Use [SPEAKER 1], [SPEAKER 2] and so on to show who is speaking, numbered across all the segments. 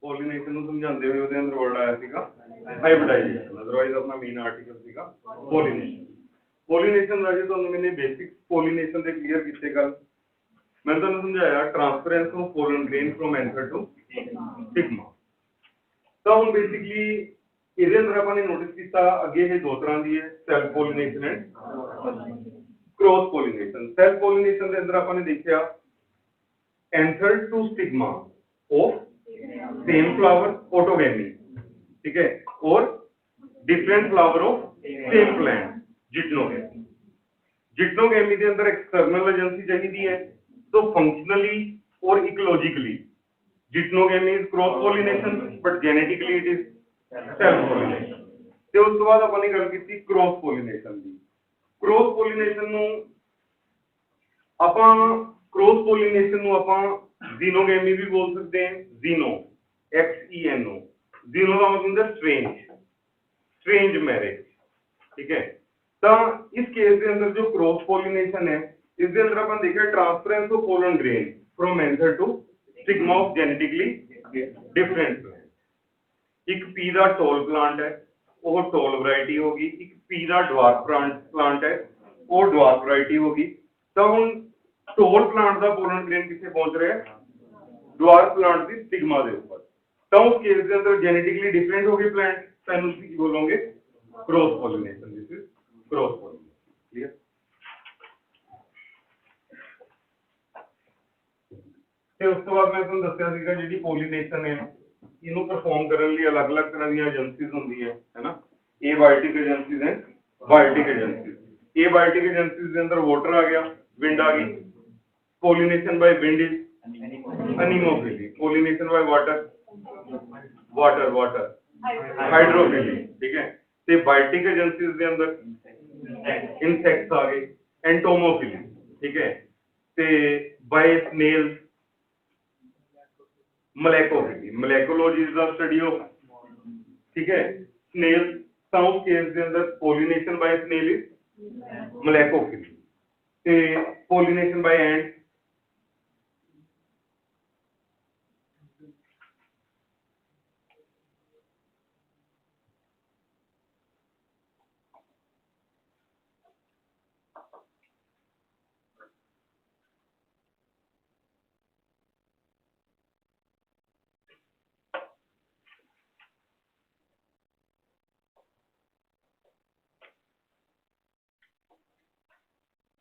[SPEAKER 1] Pollination ਨੂੰ ਸਮਝਾਉਂਦੇ ਹੋਏ ਉਹਦੇ ਅੰਦਰ ਵਰਡ ਆਇਆ ਸੀਗਾ ਹਾਈਬ੍ਰਿਡਾਈਜੇਸ਼ਨ, ਅਦਰਵਾਈਜ਼ ਆਪਣਾ ਮੇਨ ਆਰਟੀਕਲ ਸੀਗਾ ਪੋਲੀਨੇਸ਼ਨ। ਪੋਲੀਨੇਸ਼ਨ ਰਾਜੇ ਤੁਹਾਨੂੰ ਮੈंने ਬੇਸਿਕ ਪੋਲੀਨੇਸ਼ਨ ਦੇ ਕਲੀਅਰ ਕੀਤੇ ਗੱਲ। मैं ਤੁਹਾਨੂੰ ਸਮਝਾਇਆ transference of pollen grain from anther to stigma. ਤਾਂ ਹੁਣ ਬੇਸਿਕਲੀ ਇਹਦੇ ਅੰਦਰ ਆਪਾਂ ਨੇ ਨੋਟਿਸ ਕੀਤਾ ਅੱਗੇ ਇਹ ਦੋ ਤਰ੍ਹਾਂ ਦੀ ਹੈ, self pollination and cross pollination. Self pollination के अंदर अपन ने देखा anther to stigma of same flower autogamy, ठीक है, और different flower of same plant geitonogamy. Geitonogamy के अंदर एक्सटर्नल एजेंसी चाहिए है, तो फंक्शनली और ecologically geitonogamy is cross pollination but genetically it is self pollination. ते उस तो बाद अपन ने गल की क्रॉस पॉलिनेशन की। क्रॉस पॉलिनेशन ਨੂੰ ਆਪਾਂ क्रॉस पॉलिनेशन ਨੂੰ ਆਪਾਂ ਜ਼ੀਨੋਗੇਮੀ ਵੀ ਬੋਲ ਸਕਦੇ ਹਾਂ। ਜ਼ੀਨੋ XENO, ਜ਼ੀਨੋ ਦਾ मतलब ਹੁੰਦਾ स्ट्रेंज मैरिज, ठीक है। ਤਾਂ इस केस ਦੇ ਅੰਦਰ जो क्रॉस पॉलिनेशन है इस ਦੇ ਅੰਦਰ ਆਪਾਂ ਦੇਖਿਆ transference of pollen grain from anther to stigma of genetically different plant. एक पी ਦਾ टॉल प्लांट है वो टॉल वैरायटी होगी, एक पी ਦਾ ਡਵਾਰਫ प्लांट है वो ਡਵਾਰਫ वैरायटी होगी। तो ਹੁਣ टॉल प्लांट ਦਾ पोलन ग्रेन किसे पहुंच रहा है, ਡਵਾਰਫ प्लांट की स्टिग्मा के ऊपर। तो उस केस के अंदर जेनेटिकली डिफरेंट हो गए प्लांट, तो उसकी बोलोगे cross pollination. This is cross pollination. Clear. ਤੇ ਉਸ ਤੋਂ ਬਾਅਦ ਮੈਂ ਤੁਹਾਨੂੰ ਦੱਸਿਆ ਸੀਗਾ ਜਿਹੜੀ ਪੋਲੀਨੇਸ਼ਨ ਹੈ ਇਹਨੂੰ ਪਰਫਾਰਮ ਕਰਨ ਲਈ ਅਲੱਗ-ਅਲੱਗ ਤਰ੍ਹਾਂ ਦੀਆਂ ਏਜੰਸੀਜ਼ ਹੁੰਦੀ ਹੈ ਨਾ। Abiotic agencies and biotic agencies. Abiotic agencies के अंदर वाटर आ गया, विंड आ गई। Pollination by wind is anemophily, pollination by water hydrophily, ठीक है। ते बायोटिक एजेंसीज के अंदर इंसेक्ट्स आ गए, एंटोमोफिली, ठीक है। ते by snails malacophily, malacology is the study of, ठीक है, स्नेल्स। साउथ केस के अंदर pollination by snail is malacophily, ते पोलिनेशन बाय एंट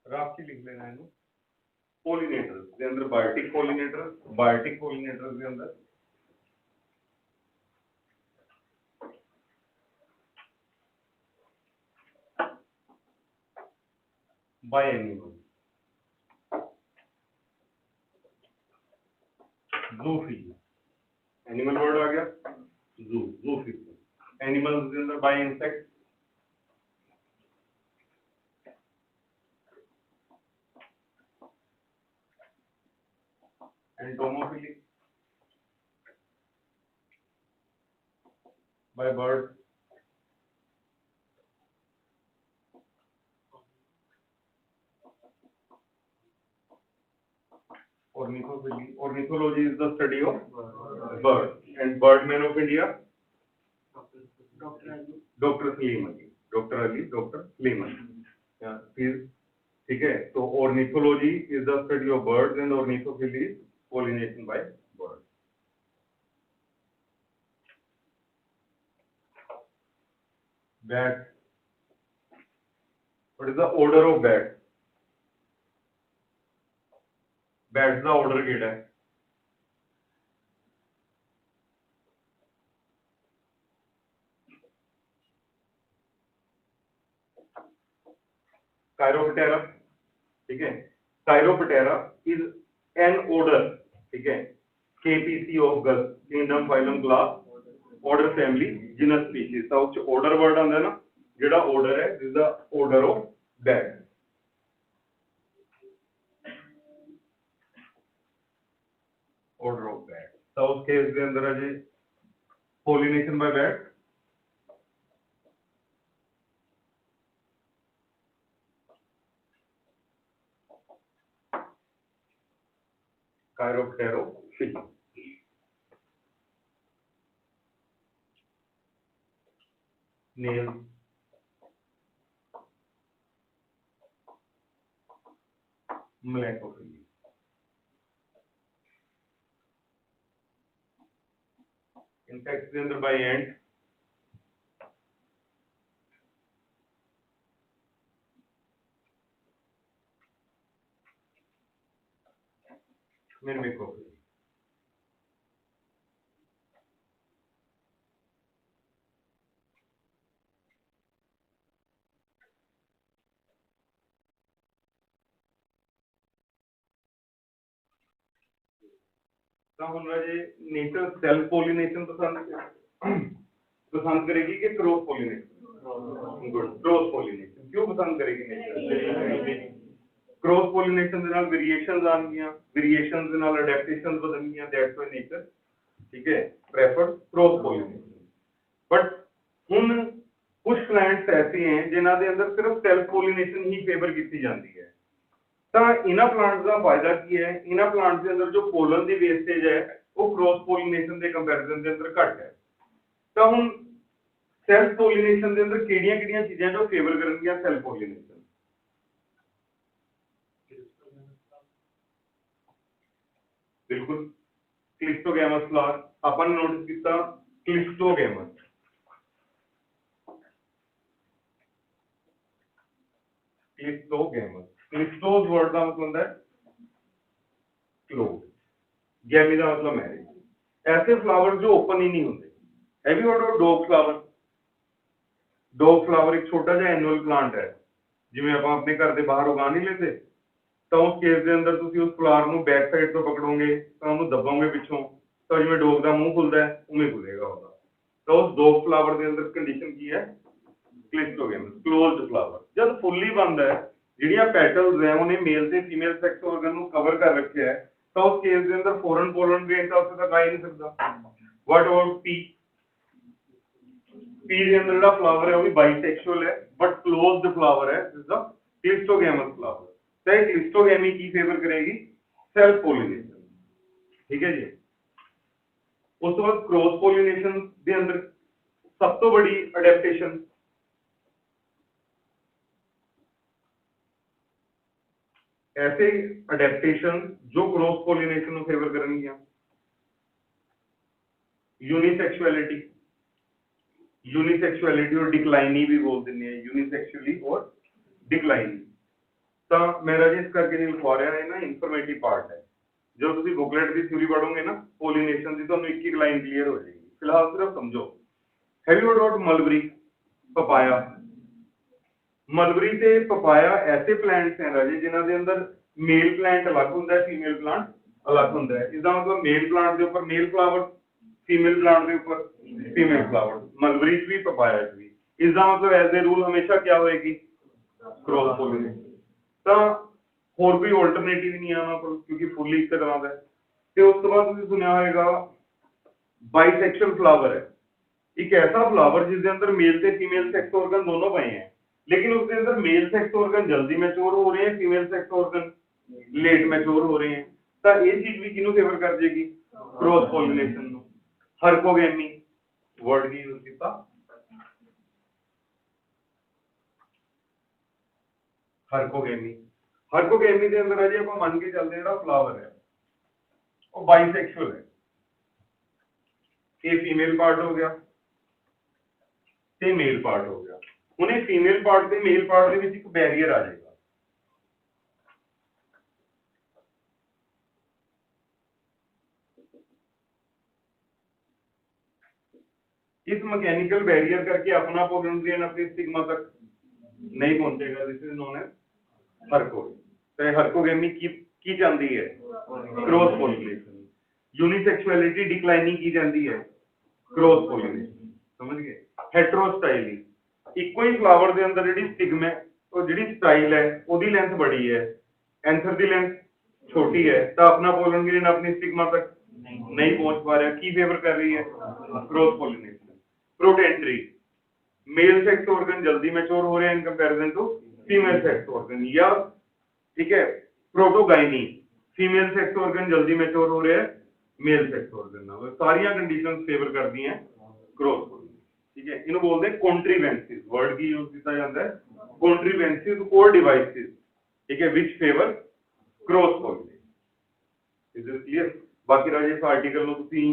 [SPEAKER 1] राशि लिख लेना है। पोलिनेटर्स के अंदर बायोटिक पोलिनेटर्स के अंदर by animal, zoophily, animal word आ गया ज़ूफिली। एनिमल्स के अंदर by insect, entomophily, by bird, ornithophilia. Ornithology is the study of bird, and Birdman of India, Dr. Salim Ali, Dr. Salim Ali, yeah, ठीक है। तो ornithology is the study of birds and ornithophilia is pollination by birds। Bats, what is the order of bats? Bats का order केड़ा है, कायरोप्टेरा, ठीक है। कायरोप्टेरा is an order, ठीक है, केपीसी ऑफ गल, kingdom phylum class order family genus species. तो उस ऑर्डर वर्ड आंदा है ना, जेड़ा ऑर्डर है this the order of bat. Order of bat. तो उस केस के अंदर है जी pollination by bat, chiropterophily. nail, malacophyly. Insects ਦੇ ਅੰਦਰ by ant, myrmecophily. ਤਾਂ ਹੁਣ ਰਾਜੇ ਨੇਚਰ ਸੈਲਫ ਪੋਲੀਨੇਸ਼ਨ ਪਸੰਦ ਕरेगी कि cross pollination? Good, cross pollination क्यों पसंद करेगी नेचर? क्रॉस पॉलिनेशन ਦੇ ਨਾਲ ਵੇਰੀਏਸ਼ਨਸ ਆਣਗੀਆਂ, ਵੇਰੀਏਸ਼ਨਸ ਦੇ ਨਾਲ ਅਡੈਪਟੇਸ਼ਨਸ ਵਧਣਗੀਆਂ, ਦੈਟਸ ਵਾਈ ਨੇਚਰ ਠੀਕ ਹੈ प्रेफर क्रॉस पॉलिनेशन। बट ਹੁਣ ਕੁਝ ਪਲਾਂਟਸ ਐਸੇ हैं ਜਿਨ੍ਹਾਂ ਦੇ ਅੰਦਰ ਸਿਰਫ ਸੈਲਫ ਪੋਲੀਨੇਸ਼ਨ ਹੀ ਫੇਵਰ ਕੀਤੀ ਜਾਂਦੀ ਹੈ। ਤਾਂ ਇਹਨਾਂ ਪਲਾਂਟਸ ਦਾ ਫਾਇਦਾ ਕੀ ਹੈ? ਇਹਨਾਂ ਪਲਾਂਟਸ ਦੇ ਅੰਦਰ ਜੋ ਪੋਲਨ ਦੀ ਵੇਸਟੇਜ ਹੈ ਉਹ ਕ੍ਰੋਸ ਪੋਲੀਨੇਸ਼ਨ ਦੇ ਕੰਪੈਰੀਜ਼ਨ ਦੇ ਅੰਦਰ ਘੱਟ ਹੈ। ਤਾਂ ਹੁਣ ਸੈਲਫ ਪੋਲੀਨੇਸ਼ਨ ਦੇ ਅੰਦਰ ਕਿਹੜੀਆਂ-ਕਿਹੜੀਆਂ ਚੀਜ਼ਾਂ ਜੋ ਫੇਵਰ ਕਰਨਗੀਆਂ ਸੈਲਫ ਪੋਲੀਨੇਸ਼ਨ? ਬਿਲਕੁਲ, ਕਲਿਸਟੋਗੈਮਸ ਫਲਾਵਰ ਆਪਾਂ ਨੇ ਨੋਟਿਸ ਕੀਤਾ, ਕਲਿਸਟੋਗੈਮਸ क्लिस्टोस वर्ड का मतलब है क्लोज, गैमी का मतलब मैरिज। ऐसे फ्लावर जो ओपन ही नहीं होते। Have you heard of dog flower? Dog flower एक छोटा जिहा एनुअल प्लांट है, जिवें आपां अपने घर दे बाहर उगा नहीं लेते, तो उस केस दे अंदर तुसीं उस फ्लावर नूं बैक साइड तो पकड़ोगे तो उहनूं दबोगे पिछों, तो जिवें डॉग दा मूंह खुलदा है उवें खुलेगा ओहदा। तो उस डॉग फ्लावर दे अंदर कंडीशन की है? Cleistogamous, closed flower. जब फुल्ली बंद है, ਜਿਹੜੀਆਂ ਪੈਟल्स ਹੈ ਉਹਨੇ ਮੇਲ ਤੇ ਫੀਮੇਲ ਸੈਕਸ ਆਰਗਨ ਨੂੰ ਕਵਰ ਕਰ ਰੱਖਿਆ ਹੈ, ਤਾਂ ਉਸ ਕੇਸ ਦੇ ਅੰਦਰ ਫੋਰਨ ਪੋਲਨ ਗ੍ਰੇਨ ਤਾਂ ਉੱਥੇ ਤੱਕ ਆ ਹੀ ਨਹੀਂ ਸਕਦਾ। ਵਾਟ ਅਬਾਊਟ ਪੀ? ਪੀ ਦੇ ਅੰਦਰ ਜਿਹੜਾ ਫਲਾਵਰ ਹੈ ਉਹ ਵੀ ਬਾਈਸੈਕਸ਼ੂਅਲ ਹੈ ਬਟ ਕਲੋਜ਼ਡ ਫਲਾਵਰ ਹੈ, ਦਿਸ ਦਾ ਕਲਿਸਟੋਗੈਮਸ ਫਲਾਵਰ। ਤਾਂ ਇਹ ਕਲਿਸਟੋਗੈਮੀ ਕੀ ਫੇਵਰ ਕਰੇਗੀ? ਸੈਲਫ ਪੋਲੀਨੇਸ਼ਨ, ਠੀਕ ਹੈ ਜੀ। ਉਸ ਤੋਂ ਬਾਅਦ ਕ੍ਰੋਸ ਪੋਲੀਨੇਸ਼ਨ ਦੇ ਅੰਦਰ ਸਭ ਤੋਂ ਬੜੀ ਅਡੈਪਟੇਸ਼ਨ ऐसे अडेप्टेशन जो क्रॉस पॉलिनेशन को फेवर करेंगे। यूनिसेक्सुअलिटी, यूनिसेक्सुअलिटी और डिक्लाइनी भी बोल देते हैं, यूनिसेक्सुअली और डिक्लाइनी। तो मेरा जी इस करके नहीं लिखवा रहा है ना, इंफॉर्मेटिव पार्ट है। जो तुम बुकलेट की थ्योरी पढ़ोगे ना पॉलिनेशन की, तो एक एक लाइन क्लियर हो जाएगी। फिलहाल सिर्फ समझो। Have you heard of mulberry, papaya? Mulberry ते पपाया ऐसे प्लांट्स हैं राजे जिन्हां दे अंदर मेल प्लांट अलग हुंदा है, फीमेल प्लांट अलग हुंदा है। इसदा मतलब मेल प्लांट दे ऊपर मेल फ्लावर, फीमेल प्लांट दे ऊपर फीमेल फ्लावर। मलबरी च भी पपाया च भी। इसदा मतलब एज ए रूल हमेशा क्या होएगी? Cross pollination. तां होर कोई अल्टरनेटिव नहीं है उन्हां कोल, क्योंकि फुल्ली इक तरह दा है। ते उस तो बाद तुसीं सुनिया होएगा बाइसेक्सुअल फ्लावर है, एक ऐसा फ्लावर जिस दे अंदर मेल ते फीमेल सेक्स ऑर्गन दोनों पए हैं, लेकिन उसके अंदर मेल सेक्स ऑर्गन जल्दी मैच्योर हो रहे हैं, female sex organ late mature हो रहे हैं। तो ये चीज भी किनु फेवर कर जाएगी? क्रॉस पॉलिनेशन नु। हरकोगेमी वर्ड की यूज किया, हरकोगेमी। हरकोगेमी के अंदर अजे आप मान के चलते हैं फ्लावर है वो बाइसेक्सुअल है, ये फीमेल पार्ट हो गया ते मेल पार्ट हो गया। उन्हें फीमेल पार्ट से मेल पार्ट के बीच एक बैरियर आ जाएगा। इस मैकेनिकल बैरियर करके अपना पोलन ग्रेन अपनी स्टिग्मा तक नहीं पहुंचेगा। This is known as हरको। तो हरकोगेमी की जाती है? Cross pollination. यूनिसेक्सुअलिटी डिक्लाइनिंग की जाती है? Cross pollination. समझ गए? हेटेरोस्टाइली, इको ही फ्लावर के अंदर जी स्टिग्मा और जी स्टाइल है वो लेंथ बड़ी है, एंथर की लेंथ छोटी है, तो अपना पोलन ग्रेन अपनी स्टिग्मा तक नहीं पहुंच पा रहा। की फेवर कर रही है? Cross pollination. Protandry, male sex organ जल्दी मैच्योर हो रहे हैं in comparison to female sex organ. या ठीक है, प्रोटोगाइनी, फीमेल सेक्स ऑर्गन जल्दी मैच्योर हो रहे हैं मेल सेक्स ऑर्गन। सारिया कंडीशंस फेवर करती हैं क्रॉस पॉलिनेशन। ठीक है, इन्हों बोलते हैं कॉन्ट्रीवेंसीज, वर्ड की यूज किया जाता है कॉन्ट्रीवेंसीज और डिवाइसेस, ठीक है, which favour cross pollination. Is this clear? बाकी राजे इस आर्टिकल ਨੂੰ ਤੁਸੀਂ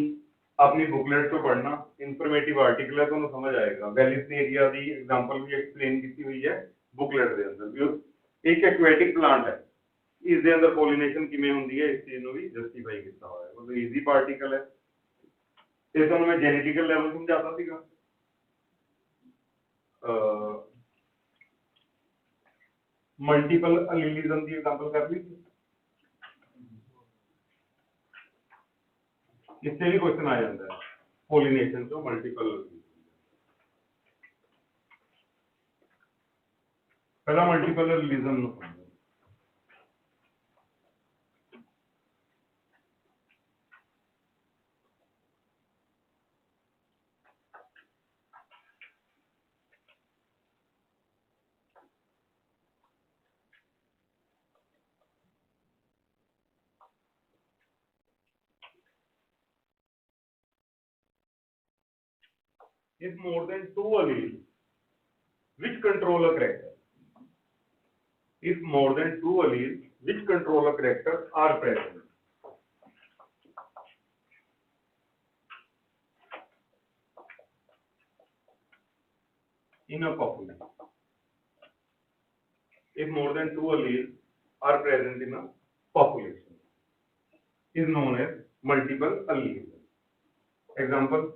[SPEAKER 1] अपनी बुकलेट ਤੋਂ पढ़ना, इंफॉर्मेटिव आर्टिकल है, ਤੁਹਾਨੂੰ समझ आएगा। वैलिसनेरिया ਦੀ एग्जांपल भी एक्सप्लेन की हुई है बुकलेट ਦੇ ਅੰਦਰ ਵੀ एक एक्वेटिक प्लांट है, ਇਸ ਦੇ ਅੰਦਰ ਪੋਲੀਨੇਸ਼ਨ ਕਿਵੇਂ ਹੁੰਦੀ ਹੈ, ਇਸ ਚੀਜ਼ ਨੂੰ ਵੀ ਜਸਟੀਫਾਈ ਕੀਤਾ ਹੋਇਆ ਹੈ। ਉਹ ਈਜ਼ੀ ਪਾਰਟੀਕਲ ਹੈ। ਤੇ ਤੁਹਾਨੂੰ ਮੈਂ ਜੈਨੇਟਿਕਲ ਲੈਵਲ ਸਮਝਾਤਾ ਸੀਗਾ, मल्टीपल अलीलिज्म की एग्जांपल कर ली थी, इससे भी क्वेश्चन आ जाता है पॉलिनेशन तो मल्टीपल। पहला multiple allelism if more than two alleles which control a character, if more than two alleles which control a character are present in a population, if more than two alleles are present in a population is known as multiple allelism. Example,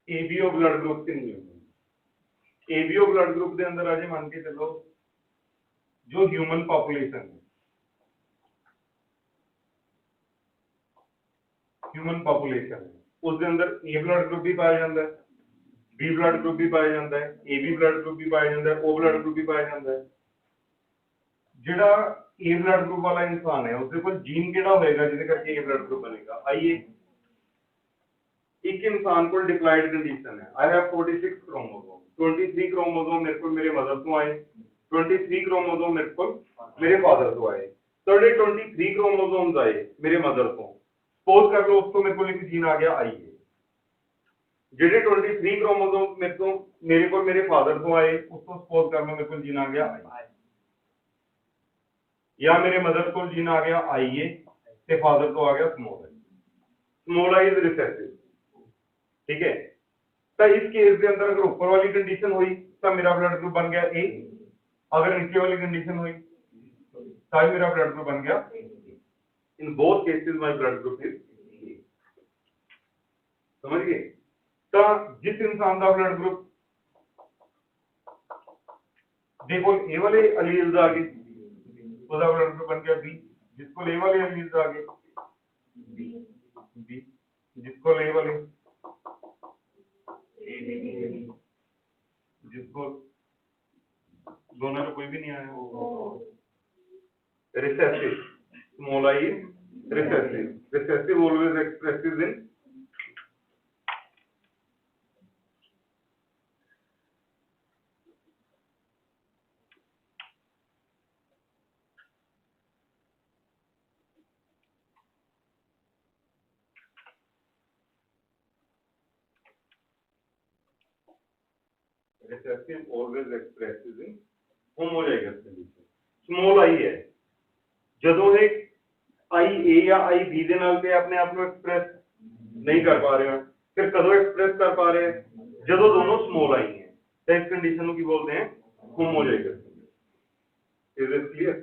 [SPEAKER 1] ABO blood group कितनी होगी? ABO blood group के अंदर आज मान के चलो जो human population है, ह्यूमन पॉपुलेशन है, उसके अंदर ए ब्लड ग्रुप भी पाया जाता है, बी ब्लड ग्रुप भी पाया जाता है, ए बी ब्लड ग्रुप भी पाया जाता है, ओ ब्लड ग्रुप भी पाया जाता है। जिहड़ा ए ब्लड ग्रुप वाला इंसान है उसके कोल जीन किहड़ा होएगा जिहदे करके ए ब्लड ग्रुप बनेगा? आइए, एक इंसान को डिप्लॉयड कंडीशन है, आई हैव 46 क्रोमोसोम, 23 क्रोमोसोम मेरे को मेरे मदर तो आए, 23 क्रोमोसोम मेरे को मेरे फादर तो आए, तो 23 क्रोमोसोम्स आए मेरे मदर को, सपोज कर लो उसको मेरे को एक जीन आ गया आई है, जेडे 23 क्रोमोसोम मेरे को मेरे फादर तो आए, उसको सपोज कर लो मेरे को जीन आ गया आई, या मेरे मदर को जीन आ गया आई है ते फादर को आ गया स्मॉल आई इज रिसेसिव, ठीक है। तो इस केस के अंदर अगर ऊपर वाली कंडीशन हुई तो मेरा ब्लड ग्रुप बन गया ए, अगर नीचे वाली कंडीशन हुई तो मेरा ब्लड ग्रुप बन गया, in both cases my blood group is a. समझ गए? तो जिस इंसान का ब्लड ग्रुप देखो ए वाले अलील्स आ गए, उसका ब्लड ग्रुप बन गया बी, जिसको ए वाले अलील्स आ गए बी, जिसको ए वाले, जिसको दोनों में कोई भी नहीं आया, recessive, small I recessive, recessive always expresses in recessive always expresses in homozygous condition। Small I है ਜਦੋਂ ਇਹ आई ए या आई बी ਦੇ ਨਾਲ ਤੇ ਆਪਣੇ ਆਪ ਨੂੰ ਐਕਸਪ੍ਰੈਸ ਨਹੀਂ ਕਰ ਪਾ ਰਹੇ ਹੋ, ਫਿਰ ਕਦੋਂ ਐਕਸਪ੍ਰੈਸ ਕਰ ਪਾ ਰਹੇ हैं? ਜਦੋਂ ਦੋਨੋਂ स्मॉल आई है, तो इस कंडीशन ਨੂੰ ਕੀ ਬੋਲਦੇ हैं? homozygous। Is it clear?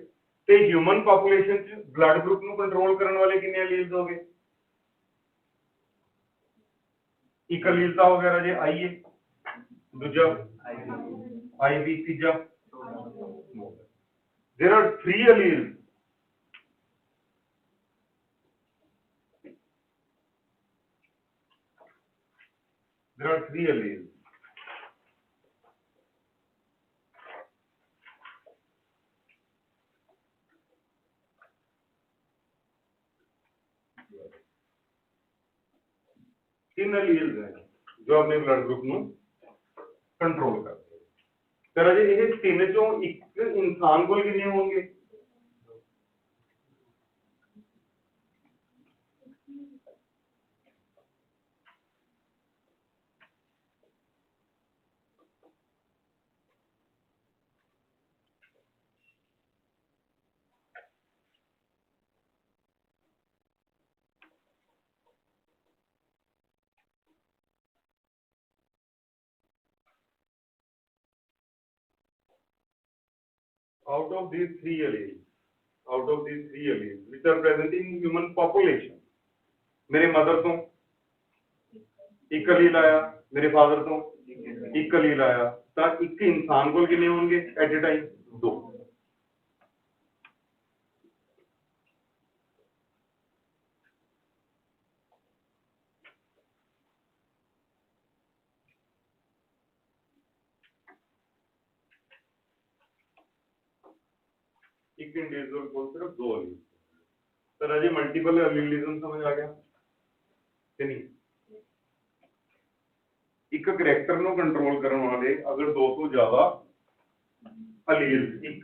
[SPEAKER 1] ਤੇ ਹਿਊਮਨ ਪੋਪੂਲੇਸ਼ਨ ਚ ਬਲੱਡ ਗਰੁੱਪ ਨੂੰ ਕੰਟਰੋਲ ਕਰਨ ਵਾਲੇ ਕਿੰਨੇ ਅਲੀਲਸ ਹੋਗੇ? ਇੱਕ ਅਲੀਲ ਤਾਂ ਹੋ ਗਿਆ ਰਾਜੇ आई ए, दूजा आई B, Teeja there are 3 alleles, there are 3 alleles, तीन alleles हैं जो अपने ब्लड ग्रुप ਨੂੰ कंट्रोल करते हैं। ਫਿਰ ਅਜੇ ਇਹ ਤਿੰਨ ਚੋਂ ਇੱਕ ਇਨਸਾਨ ਕੋਲ ਕਿੰਨੇ ਹੋਣਗੇ? Out of these three alleles which are present in human population, मेरे मदर ਤੋਂ ਇੱਕ allele ਆਇਆ, ਮੇਰੇ ਫਾਦਰ ਤੋਂ ਇੱਕ allele ਆਇਆ, ਤਾਂ ਇੱਕ ਇਨਸਾਨ ਕੋਲ ਕਿੰਨੇ ਹੋਣਗੇ ਐਟ ਅ ਟਾਈਮ? ਦੋ। एक इंडिविजुअल को सिर्फ दो एलील। तो राजे मल्टीपल एलीलिज्म समझ आ गया कि नहीं? एक करैक्टर नो कंट्रोल करने वाले अगर दो तो ज्यादा एलील्स एक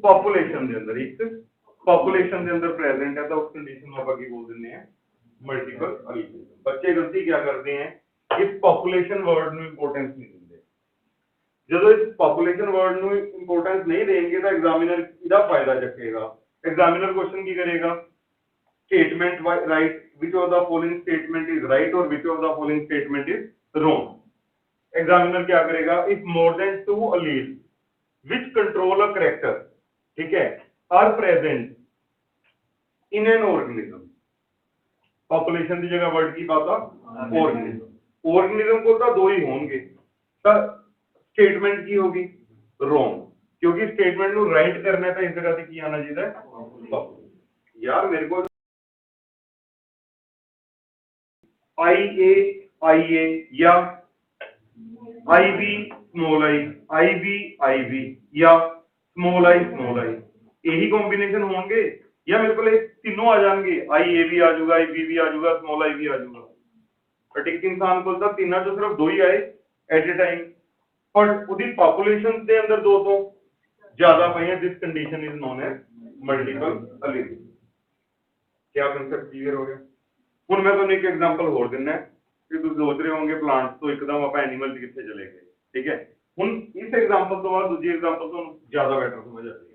[SPEAKER 1] पॉपुलेशन के अंदर प्रेजेंट है तो उस कंडीशन में आप बोल देते हैं मल्टीपल एलीलिज्म। बच्चे गलती क्या करते हैं इस पॉपुलेशन वर्ड में इंपोर्टेंस नहीं देते। ਜਦੋਂ ਇਸ ਪੋਪੂਲੇਸ਼ਨ ਵਰਡ ਨੂੰ ਇੰਪੋਰਟੈਂਸ ਨਹੀਂ ਦੇਣਗੇ ਤਾਂ ਐਗਜ਼ਾਮੀਨਰ ਇਹਦਾ ਫਾਇਦਾ ਚੱਕੇਗਾ। ਐਗਜ਼ਾਮੀਨਰ ਕੁਐਸਚਨ ਕੀ ਕਰੇਗਾ? Statement right which of the following statement is right or which of the following statement is wrong। Examiner क्या करेगा? if more than two alleles which control a character, ठीक है, are present in an organism, population की जगह word की पाता organism को तो दो ही होंगे, तो स्टेटमेंट की होगी रॉन्ग, क्योंकि स्टेटमेंट को राइट करना है तो इस जगह से की आना चाहिए यार। मेरे को आई ए या आई बी स्मॉल आई बी या स्मॉल आई यही कॉम्बिनेशन होंगे, या मेरे को तीनों आ जाएंगे, आई ए भी आ जाऊगा, आई बी भी आ जाऊगा, स्मॉल आई भी आ जाऊगा। बट एक इंसान को तीनों तो सिर्फ दो ही आए एट ए टाइम, पर उसकी पॉपुलेशन के अंदर दो तो ज्यादा पई है। This condition is known as multiple allelism. क्या कांसेप्ट क्लियर हो गया? हुन मैं तुहानू एक एग्जांपल होर दिना कि तुम सोच रहे होंगे प्लांट्स तो एकदम आप एनिमल कित्थे चले गए, ठीक है। हुन इस एग्जांपल तो बाद दूसरी एग्जांपल तुहानू ज्यादा बेटर समझ आ जाएगी।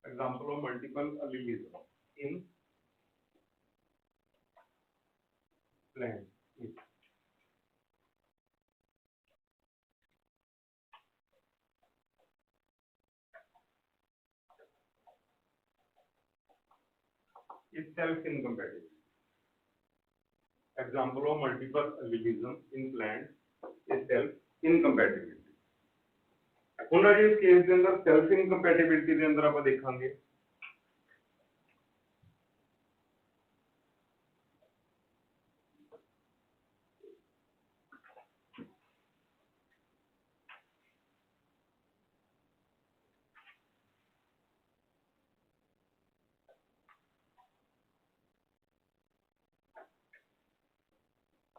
[SPEAKER 1] Example of multiple allelism in plants is self incompatibility। Example of multiple allelism in plants is self incompatibility। ਹੁਣ ਜੀ ਇਸ ਕੇਸ ਦੇ ਅੰਦਰ ਸੈਲਫ ਇਨਕੰਪੈਟੀਬਿਲਿਟੀ ਦੇ ਅੰਦਰ ਆਪਾਂ ਦੇਖਾਂਗੇ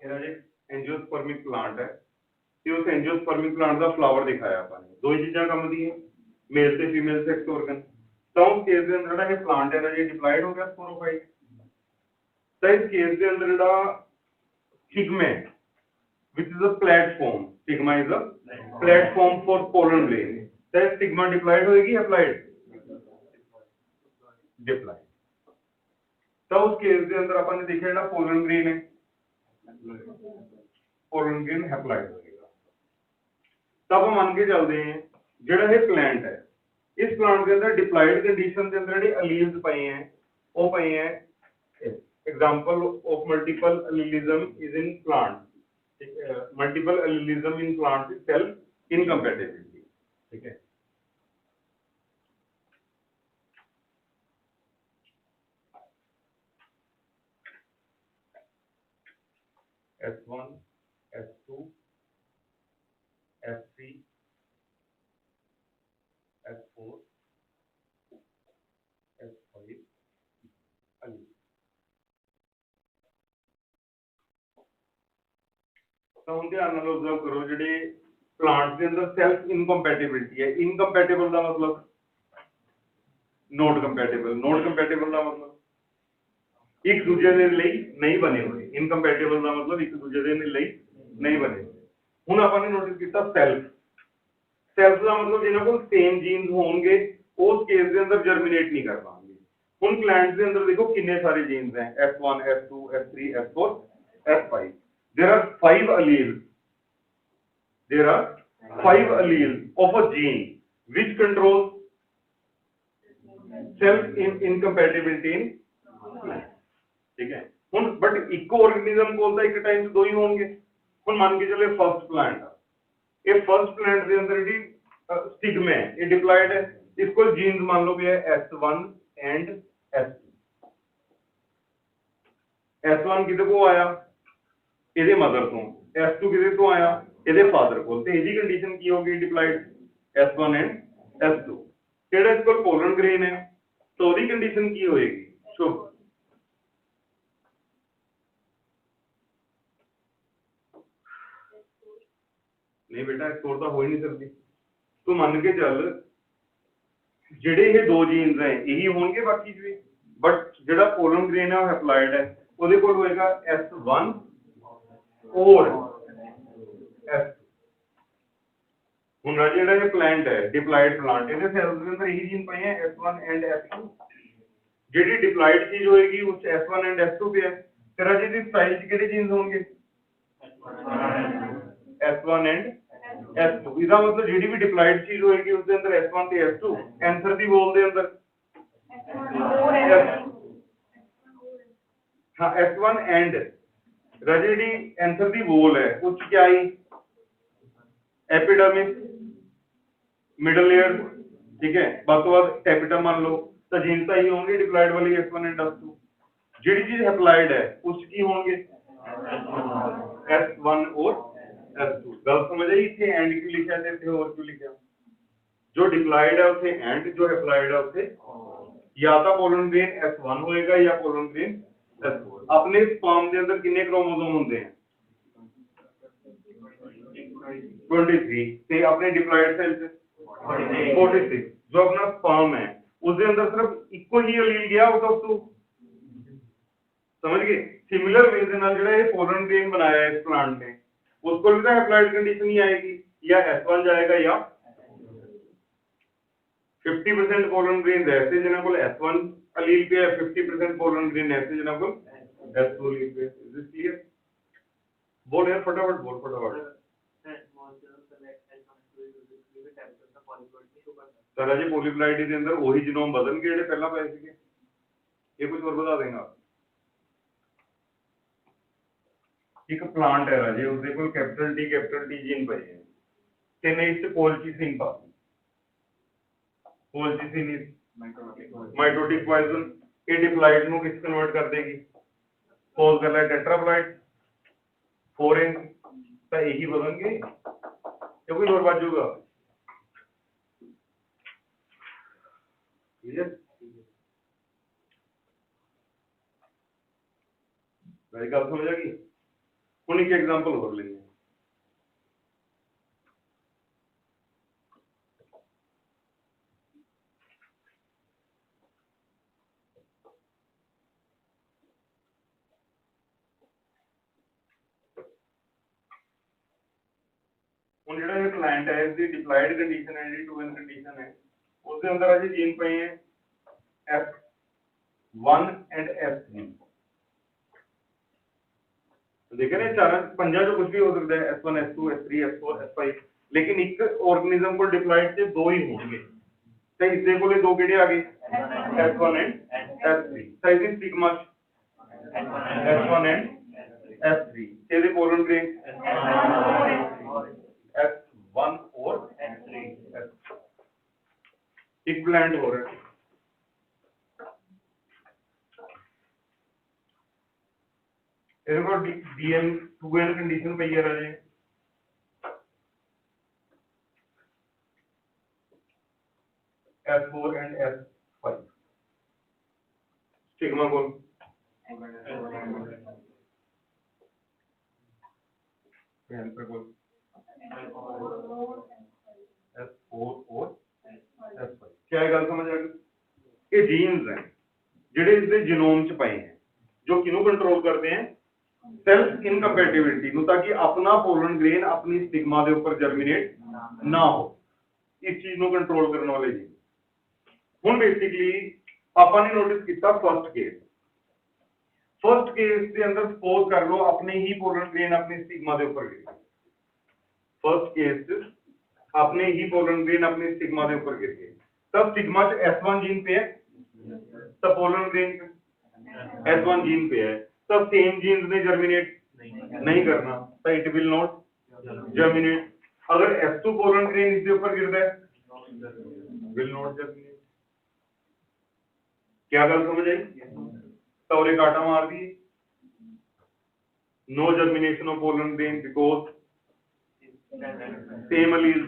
[SPEAKER 1] ਇਹਦਾ ਜੀ एंजियोस्पर्मिक प्लांट है, उस एंजियोस्पर्मिक प्लांट का फ्लावर दिखाया अपन ने, दो ही चीज़ां काम दी है, मेल से फीमेल सेक्स ऑर्गन। तो उस केस के अंदर ये प्लांट है जी डिप्लॉयड हो गया स्पोरोफाइट। तो इस केस के अंदर जो स्टिग्मेट which is a platform, stigma is a platform for pollen grain, तो स्टिग्मा डिप्लॉयड होगी अप्लाइड डिप्लॉयड। तो उस केस के अंदर अपन ने देखा जो पोलन ग्रेन है पोलन ग्रेन हैप्लॉइड होगा। तब हम मान के चलते हैं जेड़ा ये प्लांट है, इस प्लांट के अंदर डिप्लॉयड कंडीशन के अंदर जेडे अलील्स पए हैं ਉਹ ਪਏ ਹੈ example of multiple allelism is in plant multiple allelism in plant is self incompatibility ठीक है S1 S2 S3 S4 S5 allele ਤਾਂ ਹੁਣ ਧਿਆਨ ਨਾਲ observe ਕਰੋ ਜਿਹੜੇ ਪਲਾਂਟ ਦੇ ਅੰਦਰ ਸੈਲਫ ਇਨਕੰਪੈਟੀਬਿਲਿਟੀ ਹੈ ਇਨਕੰਪੈਟੀਬਲ ਦਾ ਮਤਲਬ ਨੋਟ ਕੰਪੈਟੀਬਲ ਦਾ ਮਤਲਬ ਇੱਕ ਦੂਜੇ ਦੇ ਲਈ ਨਹੀਂ ਬਣੇ ਹੋਏ ਇਨਕੰਪੈਟੀਬਲ ਦਾ ਮਤਲਬ ਇੱਕ ਦੂਜੇ ਦੇ ਲਈ ਨਹੀਂ ਬਣੇ ਹੋਏ ਹੁਣ ਆਪਾਂ ਨੇ ਨੋਟਿਸ ਕੀਤਾ ਸੈਲਫ ਦਾ ਮਤਲਬ ਜਿਹਨਾਂ ਕੋਲ ਸੇਮ ਜੀਨਸ ਹੋਣਗੇ ਉਸ ਕੇਸ ਦੇ ਅੰਦਰ ਜਰਮੀਨੇਟ ਨਹੀਂ ਕਰ ਪਾਣਗੇ ਹੁਣ ਪਲਾਂਟਸ ਦੇ ਅੰਦਰ ਦੇਖੋ ਕਿੰਨੇ ਸਾਰੇ ਜੀਨਸ ਹੈ S1 S2 S3 S4 S5 there are 5 alleles of a gene which controls self incompatibility in ठीक है ਹੁਣ बट इको ऑर्गेनिज्म ਕੋਲ ਤਾਂ ਇੱਕ ਟਾਈਮ 'ਚ ਦੋ ਹੀ ਹੋਣਗੇ ਹੁਣ ਮੰਨ ਕੇ ਚੱਲੇ ਫਰਸਟ ਪਲਾਂਟ ਇਹ ਫਰਸਟ ਪਲਾਂਟ ਦੇ ਅੰਦਰ ਜਿਹੜੀ ਸਟਿਗਮਾ ਹੈ ਇਹ ਡਿਪਲਾਇਡ ਹੈ ਇਸ ਕੋਲ ਜੀਨਸ ਮੰਨ ਲਓ ਵੀ ਹੈ S1 ਐਂਡ S2 S1 ਕਿਹਦੇ ਕੋਲ ਆਇਆ ਇਹਦੇ ਮਦਰ ਤੋਂ S2 ਕਿਹਦੇ ਤੋਂ ਆਇਆ ਇਹਦੇ ਫਾਦਰ ਕੋਲ ਤੇ ਇਹਦੀ ਕੰਡੀਸ਼ਨ ਕੀ ਹੋਗੀ ਡਿਪਲਾਇਡ S1 ਐਂਡ S2 ਜਿਹੜਾ ਇਸ ਕੋਲ ਪੋਲਨ ਗ੍ਰੇਨ ਹੈ ਤਾਂ ਉਹਦੀ ਕੰਡੀਸ਼ਨ ਕੀ ਹੋਏਗੀ ਸੋ नहीं बेटा एक्सपोर्ट तो हो ही नहीं सकती तू मान के चल ਜਿਹੜੇ ਇਹ ਦੋ ਜੀਨਸ ਹੈ ਇਹੀ ਹੋਣਗੇ ਬਾਕੀ ਵੀ ਬਟ ਜਿਹੜਾ ਪੋਲਨ ਗ੍ਰੇਨ ਹੈ ਉਹ ਹੈਪਲਾਇਡ ਹੈ ਉਹਦੇ ਕੋਲ ਹੋਏਗਾ S1 और S2 ਹੁਣ ਜਿਹੜਾ ਇਹ ਪਲਾਂਟ ਹੈ ਡਿਪਲਾਇਡ ਪਲਾਂਟ ਇਹਦੇ ਸੈਲਸ ਦੇ ਅੰਦਰ ਇਹੀ ਜੀਨ ਪਏ ਹੈ S1 ਐਂਡ S2 ਜਿਹੜੀ ਡਿਪਲਾਇਡ ਚੀਜ਼ ਹੋਏਗੀ ਉਸ S1 ਐਂਡ S2 पे है ਤੇਰਾ ਜਿਹਦੀ ਸਾਈਜ਼ ਕਿਹੜੇ ਜੀਨਸ ਹੋਣਗੇ S1 ਐਂਡ S2 ਇਹਦਾ ਮਤਲਬ ਜਿਹੜੀ ਵੀ ਡਿਪਲਾਇਡ ਚੀਜ਼ ਹੋਏਗੀ ਉਸ ਦੇ ਅੰਦਰ S1 ਤੇ S2 ਆਨਸਰ ਦੀ ਬੋਲ ਦੇ ਅੰਦਰ हाँ S1 एंड रजड़ी आंसर दी बोल है कुछ क्या आई एपिडर्मिस मिडल लेयर ठीक है बात तो बाद टैपिटम मान लो तो जीनता ही होंगे डिप्लॉयड वाली S1 एंड S2 जेडी चीज अप्लाइड है उसकी होंगे S1 और S2 गलत समझ आई इथे एंड क्यों लिखा है इथे और क्यों लिखा जो डिप्लॉयड है उसे एंड जो अप्लाइड है उसे या तो पोलन ग्रेन S1 होएगा या पोलन ग्रेन S4 अपने स्पर्म के अंदर कितने क्रोमोसोम होते हैं 23 ते अपने डिप्लॉयड सेल से 46 जो अपना स्पर्म है उसके अंदर सिर्फ इको ही एलील गया आउट ऑफ 2 समझ गए सिमिलर वे से नाल जेड़ा ये पोलन ग्रेन बनाया है इस प्लांट ने उसको भी तो अप्लाइड कंडीशन ही आएगी या S1 जाएगा या 50% पोलन ग्रेन ऐसे जिन्हें को S1 allele पे है 50% पोलन ग्रेन ऐसे जिन्हें को S2 allele पे इज दिस क्लियर बोल यार फटाफट बोल फटाफट सर जी पॉलीप्लाइडी के अंदर वही जीनोम बदल के ਜਿਹੜੇ ਪਹਿਲਾਂ ਪਏ ਸੀਗੇ ਇਹ ਕੁਝ ਹੋਰ ਬਤਾ ਦੇਗਾ ਇੱਕ ਪਲਾਂਟ ਹੈ ਰਾਜੇ ਉਹਦੇ ਕੋਲ ਕੈਪੀਟਲ ਟੀ ਜੀਨ ਪਏ ਹੈ ਤੇ ਨੇ ਇਸ ਕੋਲਚੀਸਿਨ ਪਾ कोलचिसिन इज माइटोटिक पॉइजन ये डिप्लॉयड ਨੂੰ किस कन्वर्ट कर देगी पोज कर ले टेट्राप्लॉयड 4n ਤਾਂ ਇਹੀ ਬਣਨਗੇ ਇਹ ਕੋਈ ਹੋਰ ਬਾਜੂਗਾ क्लियर मेरी बात समझ आ गई ਹੁਣ ਇੱਕ एग्जांपल ਹੋਰ लेंगे ਹੁਣ ਜਿਹੜਾ ਇਹ ਪਲਾਂਟ ਹੈ ਇਸ ਦੀ ਡਿਪਲਾਇਡ ਕੰਡੀਸ਼ਨ ਹੈ ਜਿਹੜੀ 2n ਕੰਡੀਸ਼ਨ ਹੈ ਉਸ ਦੇ ਅੰਦਰ ਅਜੇ ਜੀਨ ਪਏ ਹੈ F1 एंड F3 तो देखे ना चार पंजा जो कुछ भी हो सकता है S1 S2 S3 S4 S5 लेकिन एक ऑर्गेनिज्म को डिप्लॉयड से दो ही होंगे तो इससे कोले दो किहड़े आ गए S1 and S3 sizing sigma S1 and S3 ਇਹਦੇ ਪੋਲਨ ਗ੍ਰੇਨ S1 और S3 इक्विवेलेंट हो रहा है ਇਹਦੇ ਕੋਲ DN 2N कंडीशन ਪਈ ਹੈ ਰਾਜੇ S4 and S5 सिग्मा को S4 और S5 क्या है गल समझ आ गई ये जीन्स हैं ਜਿਹੜੇ ਇਸਦੇ जीनोम ਚ ਪਏ हैं जो किनु कंट्रोल करते हैं सेल्फ इनकम्पैटिबिलिटी ਨੂੰ ਤਾਂ ਕਿ ਆਪਣਾ ਪੋਲਨ ਗ੍ਰੇਨ ਆਪਣੀ ਸਿਗਮਾ ਦੇ ਉੱਪਰ ਜਰਮੀਨੇਟ ਨਾ ਹੋ ਇਸ ਚੀਜ਼ ਨੂੰ ਕੰਟਰੋਲ ਕਰਨ ਵਾਲੇ ਜੀ ਹੁਣ ਬੇਸਿਕਲੀ ਆਪਾਂ ਨੇ ਨੋਟਿਸ ਕੀਤਾ ਫਰਸਟ केस ਦੇ ਅੰਦਰ ਸਪੋਜ਼ ਕਰ ਲਓ ਆਪਣੇ ਹੀ ਪੋਲਨ ਗ੍ਰੇਨ ਆਪਣੀ ਸਿਗਮਾ ਦੇ ਉੱਪਰ ਗਿਰ ਗਿਆ फर्स्ट केस अपने ही पोलन ग्रेन अपने सिग्मा के ऊपर गिर गए तब सिग्मा च S1 जीन पे है तब पोलन ग्रेन S1 जीन पे है तब सेम जीन्स ने जर्मिनेट नहीं करना तो इट विल नॉट जर्मिनेट अगर S2 पोलन ग्रेन इसके ऊपर गिरता है विल नॉट जर्मिनेट क्या गल समझ आई तौरे काटा मार दिए no germination of pollen grain because same allele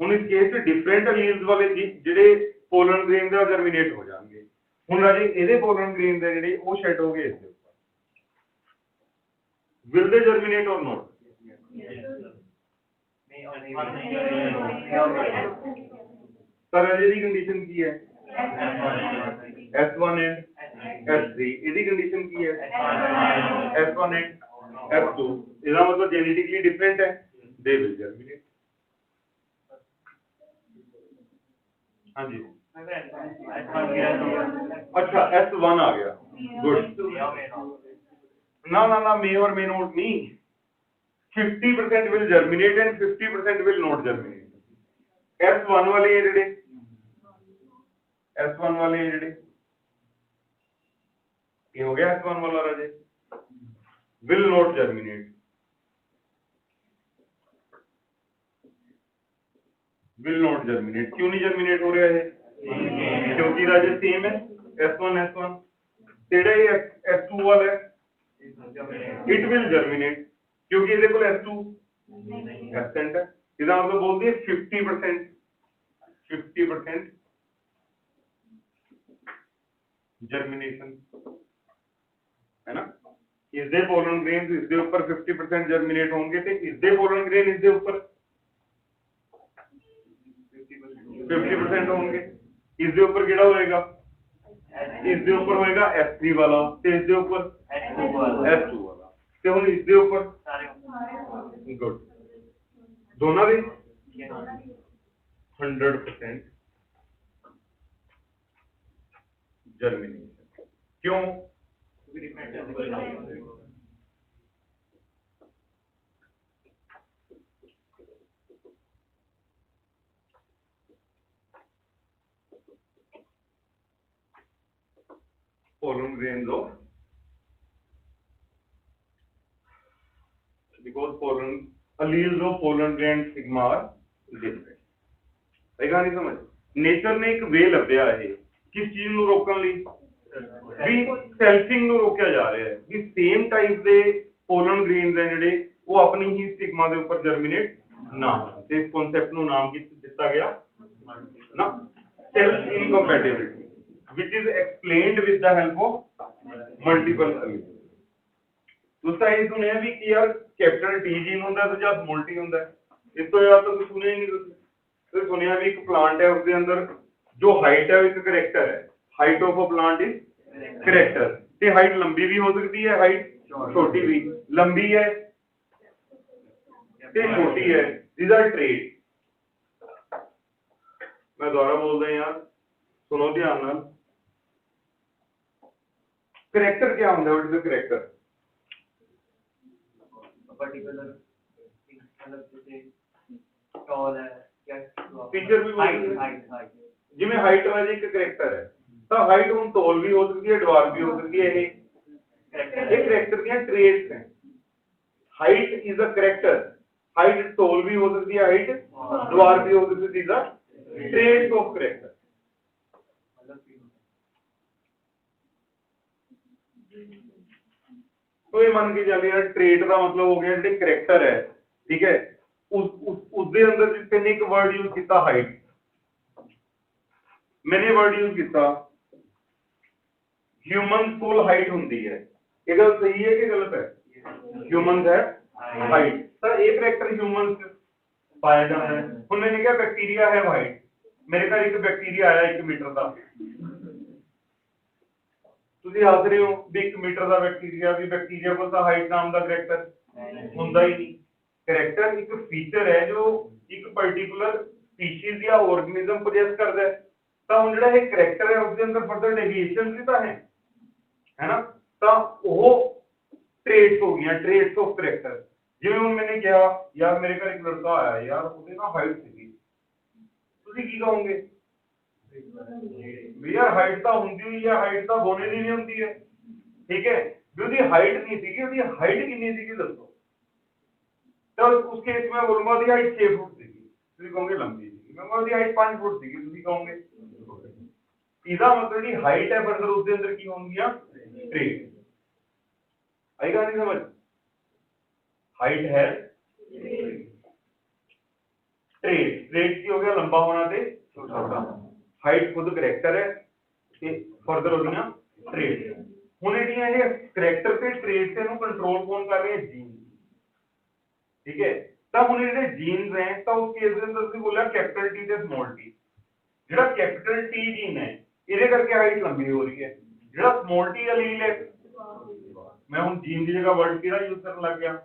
[SPEAKER 1] ਹੁਣ ਇਸ ਕੇਸ ਤੇ ਡਿਫਰੈਂਟ ਅਲੀਲਸ ਵਾਲੇ ਜਿਹੜੇ ਪੋਲਨ ਗ੍ਰੇਨ ਦਾ ਜਰਮੀਨੇਟ ਹੋ ਜਾਣਗੇ ਹੁਣ ਰਾਜੇ ਇਹਦੇ ਪੋਲਨ ਗ੍ਰੇਨ ਦੇ ਜਿਹੜੇ ਉਹ ਸ਼ੈਡ ਹੋ ਗਏ ਇਸ ਦੇ ਉੱਪਰ will they germinate or not sir ਅਜੇ ਦੀ ਕੰਡੀਸ਼ਨ ਕੀ ਹੈ S1 ਐਂਡ S3 ਇਹਦੀ ਕੰਡੀਸ਼ਨ ਕੀ ਹੈ S1 ਐਂਡ S2 ਇਹਦਾ ਮਤਲਬ जेनेटिकली डिफरेंट है दे विल जर्मिनेट हाँ जी अच्छा S1 आ गया गुड ना ना ना मे और मे नॉट नहीं 50% will germinate and 50% will not germinate S1 वाले ये जेडे S1 वाले ये जेडे ये हो गया S1 वाला राजे will not germinate will not germinate क्यों नहीं जर्मिनेट हो रहा है क्योंकि राजे सेम है S1 तेरा ये S2 वाला है इट विल जर्मिनेट क्योंकि ਇਹਦੇ ਕੋਲ S2 एब्सेंट है इसका मतलब बोलते हैं 50% जर्मिनेशन है ना इसदे पोलन ग्रेन इसके ऊपर 50% जर्मिनेट होंगे तो इसदे पोलन ग्रेन इसके ऊपर 50% होंगे इसके ऊपर केड़ा होएगा इसके ऊपर होएगा S3 वाला ते इसके ऊपर S2 वाला ते हुन इसके ऊपर गुड दोनों दे 100% जर्मिनेशन क्यों pollen grains of because pollen alleles of pollen grain sigma are different ऐसा नहीं समझ नेचर ने एक वे ਲੱਭਿਆ ਹੈ किस चीज ਨੂੰ ਰੋਕਣ ਲਈ ਵੀ ਸੈਲਫਿੰਗ ਨੂੰ ਰੋਕਿਆ ਜਾ ਰਿਹਾ ਹੈ ਵੀ ਸੇਮ ਟਾਈਪ ਦੇ pollen grains ਹੈ ਜਿਹੜੇ ਉਹ ਆਪਣੀ ਹੀ ਸਿਗਮਾ ਦੇ ਉੱਪਰ ਜਰਮੀਨੇਟ ਨਾ ਹੋਣ ਤੇ ਇਸ ਕਨਸੈਪਟ ਨੂੰ ਨਾਮ ਦਿੱਤਾ ਗਿਆ ਨਾ self ਇਨਕੰਪੈਟੀਬਿਲਿਟੀ which is explained with the help of multiple alleles दूसरा ये सुने भी कि यार कैपिटल T जीन होता है तो या मल्टी होता है इस तो यार तो सुने ही नहीं तो सुनिया भी एक प्लांट है उसके अंदर जो हाइट है एक करैक्टर है height of a plant is character ते हाइट लंबी भी हो सकती है हाइट छोटी भी लंबी है ते छोटी है these are traits मैं दोबारा बोल रहा यार सुनो ध्यान नाल करैक्टर क्या होता है what is the character
[SPEAKER 2] particular मतलब जैसे टॉल है या
[SPEAKER 1] फीचर भी
[SPEAKER 2] हाइट
[SPEAKER 1] जिमें हाइट वाला एक करैक्टर है ਤਾਂ ਹਾਈਟ ਹੁਣ ਟੋਲ ਵੀ ਹੋ ਸਕਦੀ ਹੈ, ਡਵਾਰ ਵੀ ਹੋ ਸਕਦੀ ਹੈ। ਇਹ ਕਰੈਕਟਰ ਦੀਆਂ ਟ੍ਰੇਟਸ ਹੈ। Height is a character, height tall ਵੀ ਹੋ ਸਕਦੀ ਹੈ, ਹਾਈਟ ਡਵਾਰ ਵੀ ਹੋ ਸਕਦੀ ਹੈ। Traits of character. तो ये मान के चलिए यार ट्रेट का मतलब हो गया जो करैक्टर है, ठीक है, उसके अंदर कितने एक वर्ड यूज किया हाइट, मैंने वर्ड यूज किया ह्यूमन कोल हाइट होती है। ये गल सही है कि गलत है? ह्यूमन है हाइट, तो ये करैक्टर ह्यूमन पाया जाता है। हुण मैंने कहा बैक्टीरिया है हाइट, मेरे घर एक बैक्टीरिया आया 1 मीटर का, ਤੁਸੀਂ ਹੱਸ ਰਹੇ ਹੋ ਵੀ 1 ਮੀਟਰ ਦਾ ਬੈਕਟੀਰੀਆ, ਵੀ ਬੈਕਟੀਰੀਆ ਕੋਲ ਤਾਂ ਹਾਈਟ ਨਾਮ ਦਾ ਕਰੈਕਟਰ ਹੁੰਦਾ ਹੀ ਨਹੀਂ। ਕਰੈਕਟਰ ਇੱਕ ਫੀਚਰ ਹੈ ਜੋ ਇੱਕ ਪਾਰਟਿਕੂਲਰ ਸਪੀਸੀਜ਼ ਜਾਂ ਆਰਗੇਨਿਜ਼ਮ ਪੋਜੈਸ ਕਰਦਾ ਹੈ। ਤਾਂ ਹੁਣ ਜਿਹੜਾ ਇਹ ਕਰੈਕਟਰ ਹੈ ਉਸਦੇ ਅੰਦਰ ਫਰਦਰ ਡੇਵੀਏਸ਼ਨ ਵੀ ਤਾਂ ਹੈ ਨਾ, ਤਾਂ ਉਹ ਟ੍ਰੇਟਸ ਹੋ ਗਈਆਂ, ਟ੍ਰੇਟਸ ਆਫ ਕਰੈਕਟਰ। ਜਿਵੇਂ ਹੁਣ ਮੈंने ਕਿਹਾ ਯਾਰ ਮੇਰੇ ਘਰ ਇੱਕ ਲੜਕਾ ਆਇਆ ਯਾਰ, ਉਹਦੇ ਨਾਲ ਹਾਈਟ ਸੀਗੀ, ਤੁਸੀਂ ਕੀ ਕਹੋਗੇ ਵੀ ਯਾਰ ਹਾਈਟ ਤਾਂ ਹੁੰਦੀ ਹੋਈ ਹੈ, ਹਾਈਟ ਤਾਂ ਬੋਨੇ ਦੀ ਨਹੀਂ ਹੁੰਦੀ ਹੈ, ਠੀਕ ਹੈ, ਵੀ ਉਹਦੀ ਹਾਈਟ ਨਹੀਂ ਸੀਗੀ, ਉਹਦੀ ਹਾਈਟ ਕਿੰਨੀ ਸੀਗੀ ਦੱਸੋ। ਤਾਂ ਉਸ ਕੇਸ ਮੈਂ ਬੋਲੂੰਗਾ ਉਹਦੀ ਹਾਈਟ 6 ਫੁੱਟ ਸੀਗੀ, ਤੁਸੀਂ ਕਹੋਗੇ ਲੰਬੀ ਸੀਗੀ, ਮੈਂ ਉਹਦੀ ਹਾਈਟ 5 ਫੁੱਟ ਸੀਗੀ, ਤੁਸੀਂ ਕਹੋਗੇ। ਇਹਦਾ ਮਤਲਬ ਜਿਹੜੀ ਹਾਈਟ ਹੈ ਫਰਦਰ ਉਸਦੇ ਅੰਦਰ ਕੀ ਹੋਣਗੀਆਂ ਟ੍ਰੇਟ। ਆਏਗਾ ਨਹੀਂ ਸਮਝ? ਹਾਈਟ ਹੈ ट्रेट, ट्रेट की हो गया लंबा होना ते छोटा, हाइट खुद करैक्टर है ते फर्दर हो गया ट्रेट। हुण जेहड़ियां ये करैक्टर ते ट्रेट से नु कंट्रोल कौन कर रहे हैं? जीन, ठीक है। तां हुण जेहड़े जीन्स हैं तां उस केस दे अंदर तुसीं बोलिया कैपिटल टी ते स्मॉल टी, जेहड़ा कैपिटल टी जीन है इहदे करके हाइट लंबी हो रही है, जेहड़ा स्मॉल टी अलील है, मैं हुण जीन की जगह वर्ड किहड़ा यूज करन लग गया?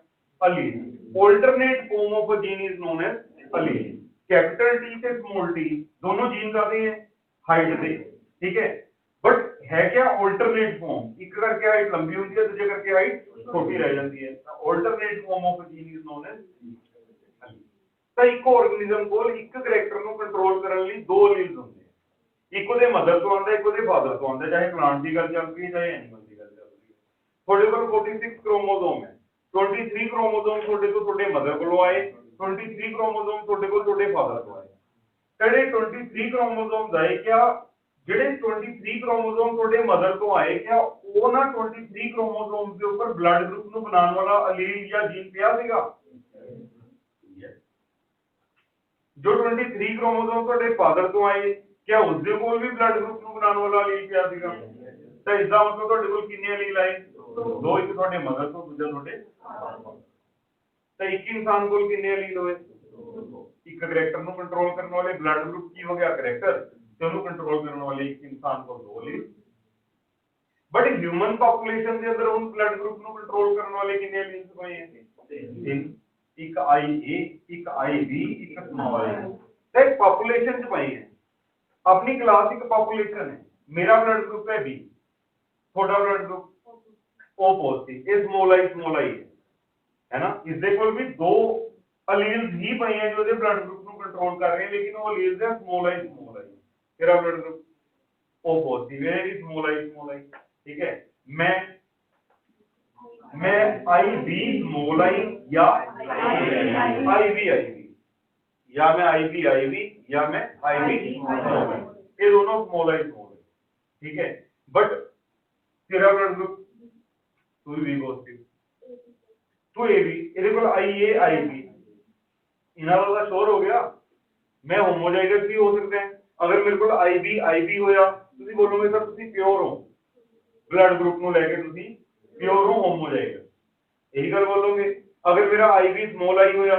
[SPEAKER 1] Allele. Alternate form of a gene is known as allele. Capital T से स्मॉल टी दोनों जीन का हैं हाइट से, ठीक है, बट है क्या ऑल्टरनेट फॉर्म, एक करके हाइट लंबी होती है, दूसरे करके हाइट छोटी रह जाती है। Alternate form of gene is known as allele. तो एक ऑर्गेनिज्म को एक करैक्टर ਨੂੰ कंट्रोल ਕਰਨ ਲਈ ਦੋ ਅਲੀਲਸ ਹੁੰਦੇ ਆ, ਇੱਕ ਉਹਦੇ ਮਦਰ ਤੋਂ ਆਉਂਦਾ, ਇੱਕ ਉਹਦੇ ਫਾਦਰ ਤੋਂ ਆਉਂਦਾ, ਚਾਹੇ ਪਲਾਂਟ ਦੀ ਗੱਲ ਚੱਲ ਰਹੀ ਹੈ ਚਾਹੇ ਐਨੀਮਲ ਦੀ ਗੱਲ ਚੱਲ ਰਹੀ ਹੈ। ਤੁਹਾਡੇ ਕੋਲ 46 ਕ੍ਰੋਮੋਸੋਮ ਹੈ, 23 ਕ੍ਰੋਮੋਸੋਮ ਤੁਹਾਡੇ ਤੋਂ ਤੁਹਾਡੇ ਮਦਰ ਕੋਲੋਂ ਆਏ, 23 क्रोमोसोम ਤੁਹਾਡੇ ਕੋਲ ਤੁਹਾਡੇ ਫਾਦਰ ਤੋਂ ਆਏ। ਜਿਹੜੇ 23 ਕ੍ਰੋਮੋਸੋਮ ਆਏ, ਕਿਆ ਜਿਹੜੇ 23 ਕ੍ਰੋਮੋਸੋਮ ਤੁਹਾਡੇ ਮਦਰ ਤੋਂ ਆਏ, ਕਿਆ ਉਹ ਨਾ 23 ਕ੍ਰੋਮੋਸੋਮ ਦੇ ਉੱਪਰ ਬਲੱਡ ਗਰੁੱਪ ਨੂੰ ਬਣਾਉਣ ਵਾਲਾ ਅਲੀਲ ਜਾਂ ਜੀਨ ਪਿਆ ਸੀਗਾ? ਜੋ 23 ਕ੍ਰੋਮੋਸੋਮ ਤੁਹਾਡੇ ਫਾਦਰ ਤੋਂ ਆਏ, ਕਿਆ ਉਸ ਦੇ ਕੋਲ ਵੀ ਬਲੱਡ ਗਰੁੱਪ ਨੂੰ ਬਣਾਉਣ ਵਾਲਾ ਅਲੀਲ ਪਿਆ ਸੀਗਾ? ਤਾਂ ਇਸਦਾ ਮਤਲਬ ਤੁਹਾਡੇ ਕੋਲ ਕਿੰਨੇ ਅਲੀਲ ਆਏ? ਦੋ, ਇੱਕ ਤੁਹਾਡੇ ਮਦਰ ਤੋਂ, ਦੂਜਾ ਤੁਹਾਡੇ। तो एक इंसान को कितने अलील हुए? एक करैक्टर ਨੂੰ ਕੰਟਰੋਲ ਕਰਨ ਵਾਲੇ ਬਲੱਡ ਗਰੁੱਪ ਕੀ ਹੋ ਗਿਆ ਕਰੈਕਟਰ, ਤੇ ਉਹਨੂੰ ਕੰਟਰੋਲ ਕਰਨ ਵਾਲੇ ਇੱਕ ਇਨਸਾਨ ਕੋਲ ਦੋ ਅਲੀਲ। ਬਟ ਹਿਊਮਨ ਪੋਪੂਲੇਸ਼ਨ ਦੇ ਅੰਦਰ ਉਹ ਬਲੱਡ ਗਰੁੱਪ ਨੂੰ ਕੰਟਰੋਲ ਕਰਨ ਵਾਲੇ ਕਿੰਨੇ ਅਲੀਲ ਹੋਏ हैं? ਇੱਕ IA, ਇੱਕ IB, ਇੱਕ स्मॉल i। ਤੇ ਪੋਪੂਲੇਸ਼ਨ ਚ ਪਏ हैं। अपनी क्लास एक पॉपुलेशन है, मेरा ब्लड ग्रुप है B, थोड़ा ब्लड ग्रुप O पॉजिटिव, ये स्मॉल i है ना, इसके कोल भी दो अलील्स ही पए हैं जो ब्लड ग्रुप ਨੂੰ कंट्रोल कर रहे हैं, लेकिन वो अलील्स है स्मॉल i। तेरा ब्लड ग्रुप O पॉजिटिव है, ये स्मॉल i, ठीक है। मैं IB स्मॉल i या IB या मैं IB या मैं IB स्मॉल i, ये दोनों स्मॉल i, ठीक है। बट तेरा ब्लड ग्रुप तू भी पॉजिटिव, तू AB, ਇਹਦੇ ਕੋਲ IA IB, ਇਹਨਾਂ ਦਾ ਸ਼ੋਰ ਹੋ ਗਿਆ। मैं होमोजाइगस भी हो सकता है। अगर मेरे को IB होया, ਤੁਸੀਂ ਬੋਲੋਗੇ ਸਰ ਤੁਸੀਂ ਪਿਓਰ ਹੋ, ਬਲੱਡ ਗਰੁੱਪ ਨੂੰ ਲੈ ਕੇ ਤੁਸੀਂ ਪਿਓਰ ਹੋ, ਹੋਮੋਜਾइगस, ਇਹੀ ਗੱਲ ਬੋਲੋਗੇ। अगर मेरा IB स्मॉल i ਹੋਇਆ,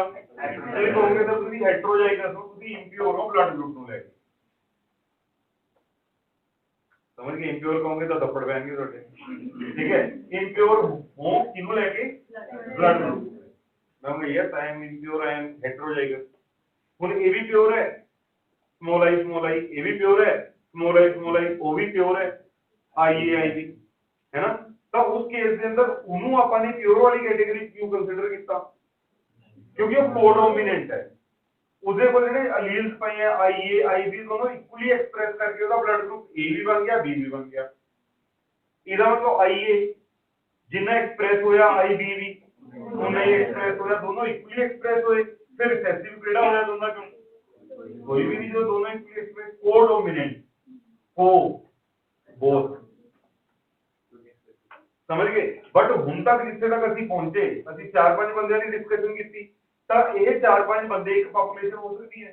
[SPEAKER 1] ਤੁਸੀਂ ਕਹੋਗੇ ਸਰ ਤੁਸੀਂ ਹੈਟਰੋਜਾइगस ਹੋ, ਤੁਸੀਂ ਇੰਪਿਓਰ ਹੋ ਬਲੱਡ ਗਰੁੱਪ ਨੂੰ ਲੈ ਕੇ। समझ गए? इंप्योर कहोगे तो थप्पड़ पहनेंगे थोड़े, ठीक है। इंप्योर हो किसको लेके? Blood group. मैं कहूंगा yes I am impure, I am heterozygous. हुन ए भी प्योर है, स्मॉल i, ए भी प्योर है, स्मॉल i, ओ भी प्योर है, IA IB, है ना। तो उस केस के अंदर उन्होंने आपने प्योर वाली कैटेगरी क्यों कंसीडर किया? क्योंकि वो कोडोमिनेंट है। ਉਹਦੇ ਕੋਲ ਜਿਹੜੇ ਅਲੀਲਸ ਪਏ ਆ IA IB ਦੋਨੋਂ ਇਕੁਅਲੀ ਐਕਸਪ੍ਰੈਸ ਕਰਕੇ ਉਹਦਾ ਬਲੱਡ ਗਰੁੱਪ A ਵੀ ਬਣ ਗਿਆ B ਵੀ ਬਣ ਗਿਆ। ਇਹਦਾ ਮਤਲਬ IA ਜਿੰਨਾ ਐਕਸਪ੍ਰੈਸ ਹੋਇਆ IB ਵੀ ਉਨਾ ਹੀ ਐਕਸਪ੍ਰੈਸ ਹੋਇਆ, ਦੋਨੋਂ ਇਕੁਅਲੀ ਐਕਸਪ੍ਰੈਸ ਹੋਏ। ਫਿਰ ਰਿਸੈਸਿਵ ਕਿਹੜਾ ਹੋਇਆ ਦੋਨਾਂ ਚੋਂ? ਕੋਈ ਵੀ ਨਹੀਂ, ਜੋ ਦੋਨੋਂ ਇਕੁਅਲੀ ਐਕਸਪ੍ਰੈਸ ਕੋਡੋਮਿਨੈਂਟ ਹੋ ਬੋਥ। समझ गए। बट हुण तक जिथे तक ਅਸੀਂ पहुंचे, ਅਸੀਂ 4-5 ਬੰਦਿਆਂ ਦੀ ਡਿਸਕਸ਼ਨ ਕੀਤੀ ਤਾਂ ਇਹ 4-5 ਬੰਦੇ ਇੱਕ ਪੋਪੂਲੇਸ਼ਨ ਹੋ ਸਕਦੀ ਹੈ।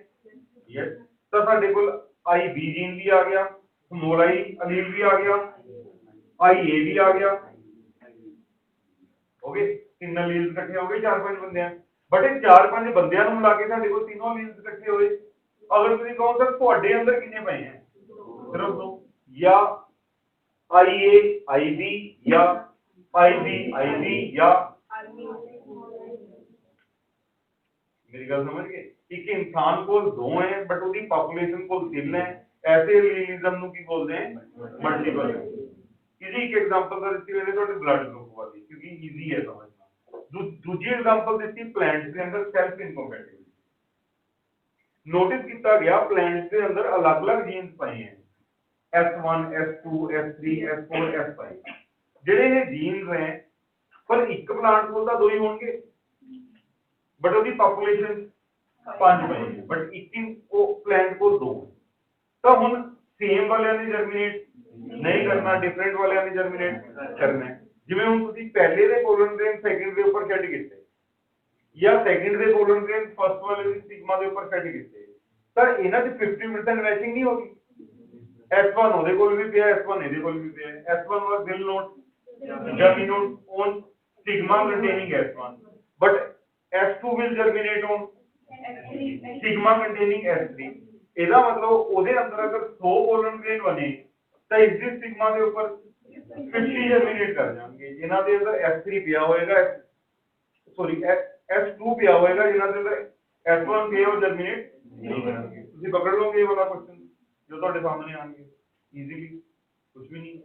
[SPEAKER 1] ਯੈਸ, ਤਾਂ ਸਾਡੇ ਕੋਲ IB ਜੀਨ ਵੀ ਆ ਗਿਆ, ਸਮੋਲ I ਅਲੀਲ ਵੀ ਆ ਗਿਆ, IA ਵੀ ਆ ਗਿਆ, ਹੋ ਗਏ ਤਿੰਨ ਅਲੀਲ ਇਕੱਠੇ ਹੋ ਗਏ 4-5 ਬੰਦਿਆਂ। ਬਟ ਇਹ 4-5 ਬੰਦਿਆਂ ਨੂੰ ਮਿਲਾ ਕੇ ਸਾਡੇ ਕੋਲ ਤਿੰਨੋਂ ਅਲੀਲ ਇਕੱਠੇ ਹੋਏ। ਅਗਰ ਤੁਸੀਂ ਕਹੋ ਸਰ ਤੁਹਾਡੇ ਅੰਦਰ ਕਿੰਨੇ ਪਏ ਹੈ, ਸਿਰਫ 2 ਜਾਂ IA IB या IB IB या मेरी गल समझ गए। एक इंसान को 2 है बट उसकी पॉपुलेशन को 3 है, ऐसे रिलीजन ਨੂੰ ਕੀ ਬੋਲਦੇ हैं मल्टीपल। किसी एक एग्जांपल ਦਾ ਦਿੱਤੀ ਹੋਈ ਤੁਹਾਡੇ ਬਲੱਡ ਗਰੁੱਪ ਵਾਲੀ ਕਿਉਂਕਿ ਈਜ਼ੀ ਹੈ ਸਮਝਣਾ। ਦੂਜੀ ਐਗਜ਼ਾਮਪਲ ਦਿੱਤੀ ਪਲਾਂਟਸ ਦੇ ਅੰਦਰ ਸੈਲਫ ਇਨਕੰਪੈਟੀਬਿਲਿਟੀ। ਨੋਟਿਸ ਕੀਤਾ ਗਿਆ ਪਲਾਂਟਸ ਦੇ ਅੰਦਰ ਅਲੱਗ-ਅਲੱਗ ਜੀਨਸ ਪਏ हैं S1 S2 S3 S4 S5 ਜਿਹੜੇ ਇਹ ਜੀਨਸ ਹੈ ਪਰ ਇੱਕ ਪਲਾਂਟ ਕੋਲ ਤਾਂ 2 ਹੀ ਹੋਣਗੇ ਬਟ ਉਹਦੀ ਪੋਪੂਲੇਸ਼ਨ 5 ਪਏ ਬਟ ਇੱਕ ਹੀ ਉਹ ਪਲਾਂਟ ਕੋਲ 2 ਤਾਂ ਹੁਣ ਸੇਮ ਵਾਲਿਆਂ ਨੇ ਜਰਮੀਨੇਟ ਨਹੀਂ ਕਰਨਾ, ਡਿਫਰੈਂਟ ਵਾਲਿਆਂ ਨੇ ਜਰਮੀਨੇਟ ਕਰਨਾ ਹੈ। ਜਿਵੇਂ ਹੁਣ ਤੁਸੀਂ ਪਹਿਲੇ ਦੇ ਕੋਲਨ ਗ੍ਰੇਨ ਸੈਕਿੰਡ ਦੇ ਉੱਪਰ ਸੈੱਟ ਕੀਤੇ ਜਾਂ ਸੈਕਿੰਡ ਦੇ ਕੋਲਨ ਗ੍ਰੇਨ ਫਸਟ ਵਾਲੇ ਦੀ ਸਿਗਮਾ ਦੇ ਉੱਪਰ ਸੈੱਟ ਕੀਤੇ ਤਾਂ ਇਹਨਾਂ ਦੀ 50% ਮੈਚਿੰਗ ਨਹੀਂ ਹੋਗੀ। S1 ਉਹਦੇ ਕੋਲ ਵੀ ਪਿਆ, S1 ਇਹਦੇ ਕੋਲ ਵੀ ਪਿਆ। S1 will not germinate on sigma containing S1 but S2 will germinate on sigma containing S3। ਇਹਦਾ ਮਤਲਬ ਉਹਦੇ ਅੰਦਰ ਅਗਰ 100 ਕੋਲਨ ਗ੍ਰੇਨ ਬਣੇ ਤਾਂ ਇਸ ਦੀ ਸਿਗਮਾ ਦੇ ਉੱਪਰ 50 ਜਰਮੀਨੇਟ ਕਰ ਜਾਣਗੇ। ਜਿਨ੍ਹਾਂ ਦੇ ਅੰਦਰ S3 ਪਿਆ ਹੋਏਗਾ ਸੌਰੀ S2 ਪਿਆ ਹੋਏਗਾ, ਜਿਨ੍ਹਾਂ ਦੇ ਅੰਦਰ S1 ਪਿਆ ਉਹ ਜਰਮੀਨੇਟ ਨਹੀਂ ਕਰਨਗੇ। ਤੁਸੀਂ ਪਕੜ ਲਓਗੇ ਇਹ ਵਾਲਾ ਕੁਐਸਚਨ जो ਤੁਹਾਡੇ ਸਾਹਮਣੇ ਆਣਗੇ ਈਜ਼ੀਲੀ, ਕੁਝ ਵੀ ਨਹੀਂ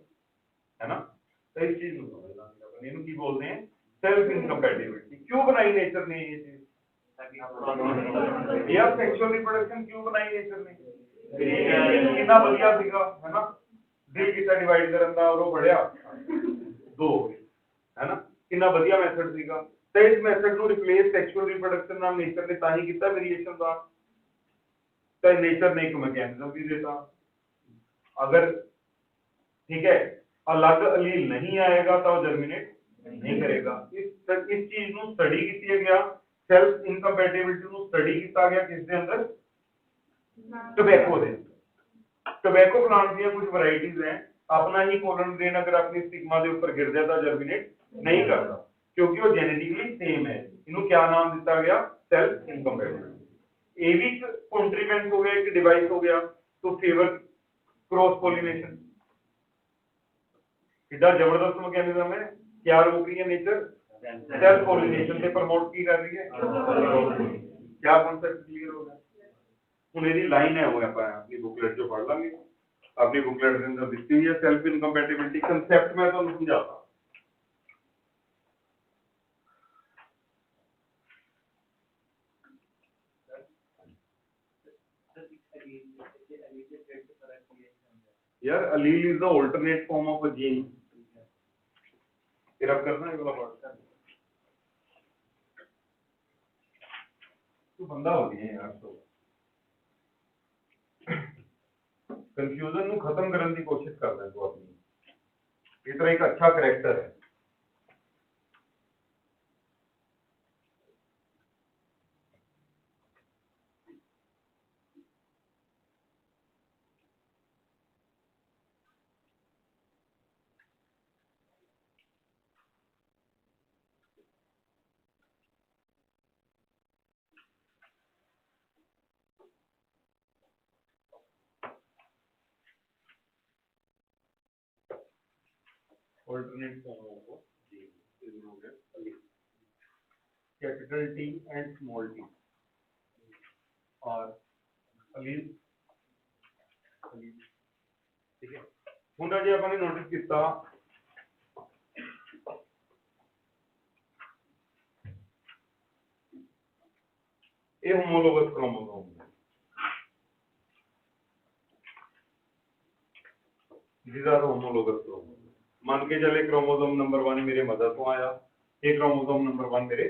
[SPEAKER 1] ਹੈ ਨਾ। ਤਾਂ ਇਸ ਚੀਜ਼ ਨੂੰ ਸਮਝਣਾ ਹੈ, ਇਹਨੂੰ ਕੀ ਬੋਲਦੇ हैं सेल्फ इनकम्पैटिबिलिटी। क्यों बनाई नेचर ने ये चीज? या सेक्सुअल रिप्रोडक्शन क्यों बनाई नेचर ने? कितना बढ़िया सीगा है ना, दिल कितना डिवाइड करन दा और वो बढ़िया 2 हो गए है ना, कितना बढ़िया मेथड सीगा। तो इस मेथड ਨੂੰ ਰਿਪਲੇਸ ਸੈਕਸ਼ੂਅਲ ਰਿਪਰੋਡਕਸ਼ਨ ਨਾਲ ਨੇਚਰ ਨੇ ਤਾਂ ਹੀ ਕੀਤਾ ਵੇਰੀਏਸ਼ਨ ਦਾ। तो नेचर ने एक मैकेनिज्म भी देता, अगर ठीक है अलग अलील नहीं आएगा तो जर्मिनेट नहीं करेगा। इस चीज ਨੂੰ स्टडी किया गया, सेल्फ इनकम्पैटिबिलिटी ਨੂੰ स्टडी किया गया किस दे अंदर? टोबैको दे। टोबैको प्लांट ਦੀਆਂ कुछ वैरायटीज हैं, अपना ही पोलन ग्रेन अगर अपनी स्टिग्मा ਦੇ ਉੱਪਰ गिर जाता जर्मिनेट नहीं करता क्योंकि वो जेनेटिकली सेम है। ਇਹਨੂੰ क्या नाम ਦਿੱਤਾ ਗਿਆ? Self incompatibility. ये भी कॉन्ट्रीवेंस हो गया, एक डिवाइस हो गया टू फेवर क्रॉस पॉलिनेशन। कितना जबरदस्त मैकेनिज्म है, क्या रोक रही है नेचर? सेल्फ पॉलिनेशन से प्रमोट की कर रही है। क्या कॉन्सेप्ट क्लियर हो गया? ਹੁਣ ਇਹਦੀ ਲਾਈਨ ਹੈ ਉਹ ਆਪਾਂ ਆਪਣੀ ਬੁਕਲੇਟ ਚੋਂ ਪੜ੍ਹ ਲਾਂਗੇ। ਆਪਣੀ ਬੁਕਲੇਟ ਦੇ ਅੰਦਰ ਦਿੱਤੀ ਹੋਈ ਹੈ ਸੈਲਫ ਇਨਕੰਪੈਟੀਬਿਲਿਟੀ ਕਨਸੈਪਟ ਮੈਂ ਤੁਹਾਨੂੰ ਸਮਝਾਤਾ। यार allele is the alternate form of a gene। फिर अब करना है वाला पार्ट तो बंदा हो गया यार। तो कंफ्यूजन ਨੂੰ ਖਤਮ ਕਰਨ ਦੀ ਕੋਸ਼ਿਸ਼ ਕਰਦਾ ਤੂੰ ਆਪਣੀ। ਇਸ ਤਰ੍ਹਾਂ ਇੱਕ ਅੱਛਾ ਕਰੈਕਟਰ ਹੈ। alternate form of gene, capital T and small t और allele ठीक है। ਹੁਣ ਜੇ ਆਪਾਂ ਨੇ ਨੋਟਿਸ ਕੀਤਾ ਇਹ ਹੋਮੋਲੋਗਸ क्रोमोसोम है। These are homologous chromosome. मान के चले क्रोमोसोम नंबर 1 मेरे मदर तो आया, ये क्रोमोसोम नंबर 1 मेरे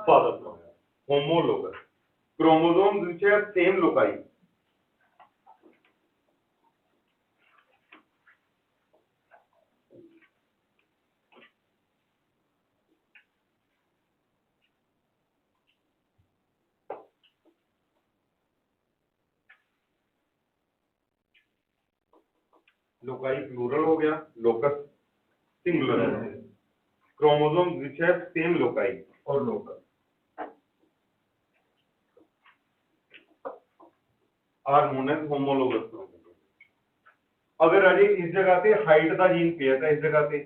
[SPEAKER 1] फादर तो आया। Homologous chromosome which have same loci। Loci plural हो गया, लोकस सिंगुलर है। Chromosome which have same loci और locus are known as homologous chromosome. अगर अजय इस जगह पे हाइट का जीन पे है तो इस जगह पे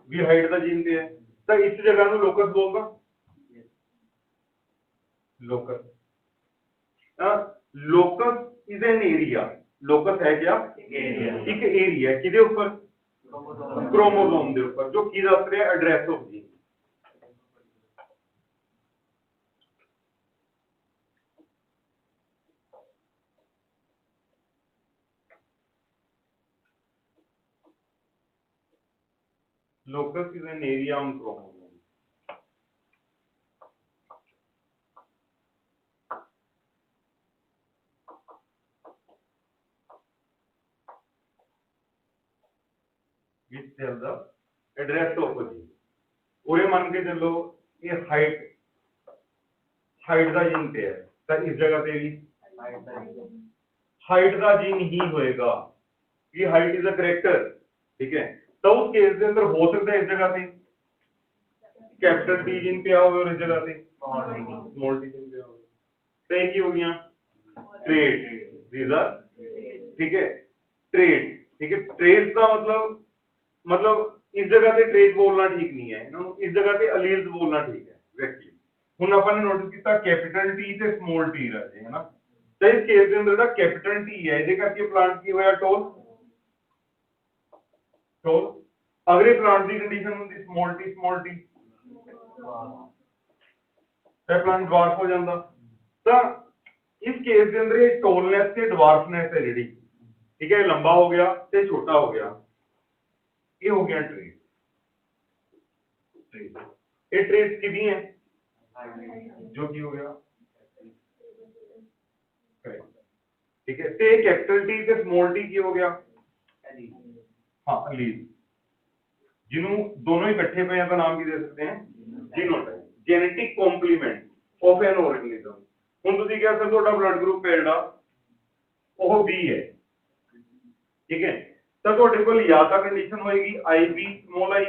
[SPEAKER 1] भी हाइट का जीन पे है तो इस जगह नु लोकस बोलदा। Locus locus is an area. Locus है क्या? एक एरिया किदे ऊपर? क्रोमोसोम दे ऊपर, जो की दस रहा है address of gene. Locus is an area on chromosome। Which tells the address of a gene। और ये मान के चलो ये हाइट का जीन पे है तो इस जगह पे भी हाइट का जीन ही होएगा। ये हाइट इज अ करेक्टर, ठीक है। तो उस केस के अंदर हो सकता है इस जगह पे कैपिटल टी जीन पे आओगे और इस जगह पे स्मॉल टी जीन पे आओगे तो एक ही हो गया ट्रेट। दीज आर, ठीक है, ट्रेट, ठीक है। ट्रेट का मतलब इस जगह पे ट्रेट बोलना ठीक नहीं है ना, इस जगह पे अलील्स बोलना ठीक है व्यक्ति। हुन अपन ने नोटिस किया कैपिटल टी ते स्मॉल टी रहते है ना, तो इस केस के अंदर दा कैपिटल टी है ਇਹਦੇ ਕਰਕੇ प्लांट की होया टॉल। अगर ये प्लांट की कंडीशन होंदी स्मॉल टी तो प्लांट ड्वार्फ हो जाता। तो इस केस के अंदर ये टॉलनेस ते ड्वार्फनेस है जेडी, ठीक है, लंबा हो गया ते छोटा हो गया, ये हो गया ट्रेट। ये ट्रेट कितनी है जो की हो गया, ठीक है। ते कैपिटल टी ते स्मॉल टी की हो गया, हाँ अलील। जिन्हों दोनों ही इकट्ठे पे हैं तो नाम की दे सकते हैं genotype. Genetic complement of an organism. हुन तुसीं कह सकते हो ਤੁਹਾਡਾ ब्लड ग्रुप है ਜਿਹੜਾ ਉਹ B है, ठीक है। तो ਤੁਹਾਡੇ ਕੋਲ या ਤਾਂ कंडीशन होएगी IB स्मॉल i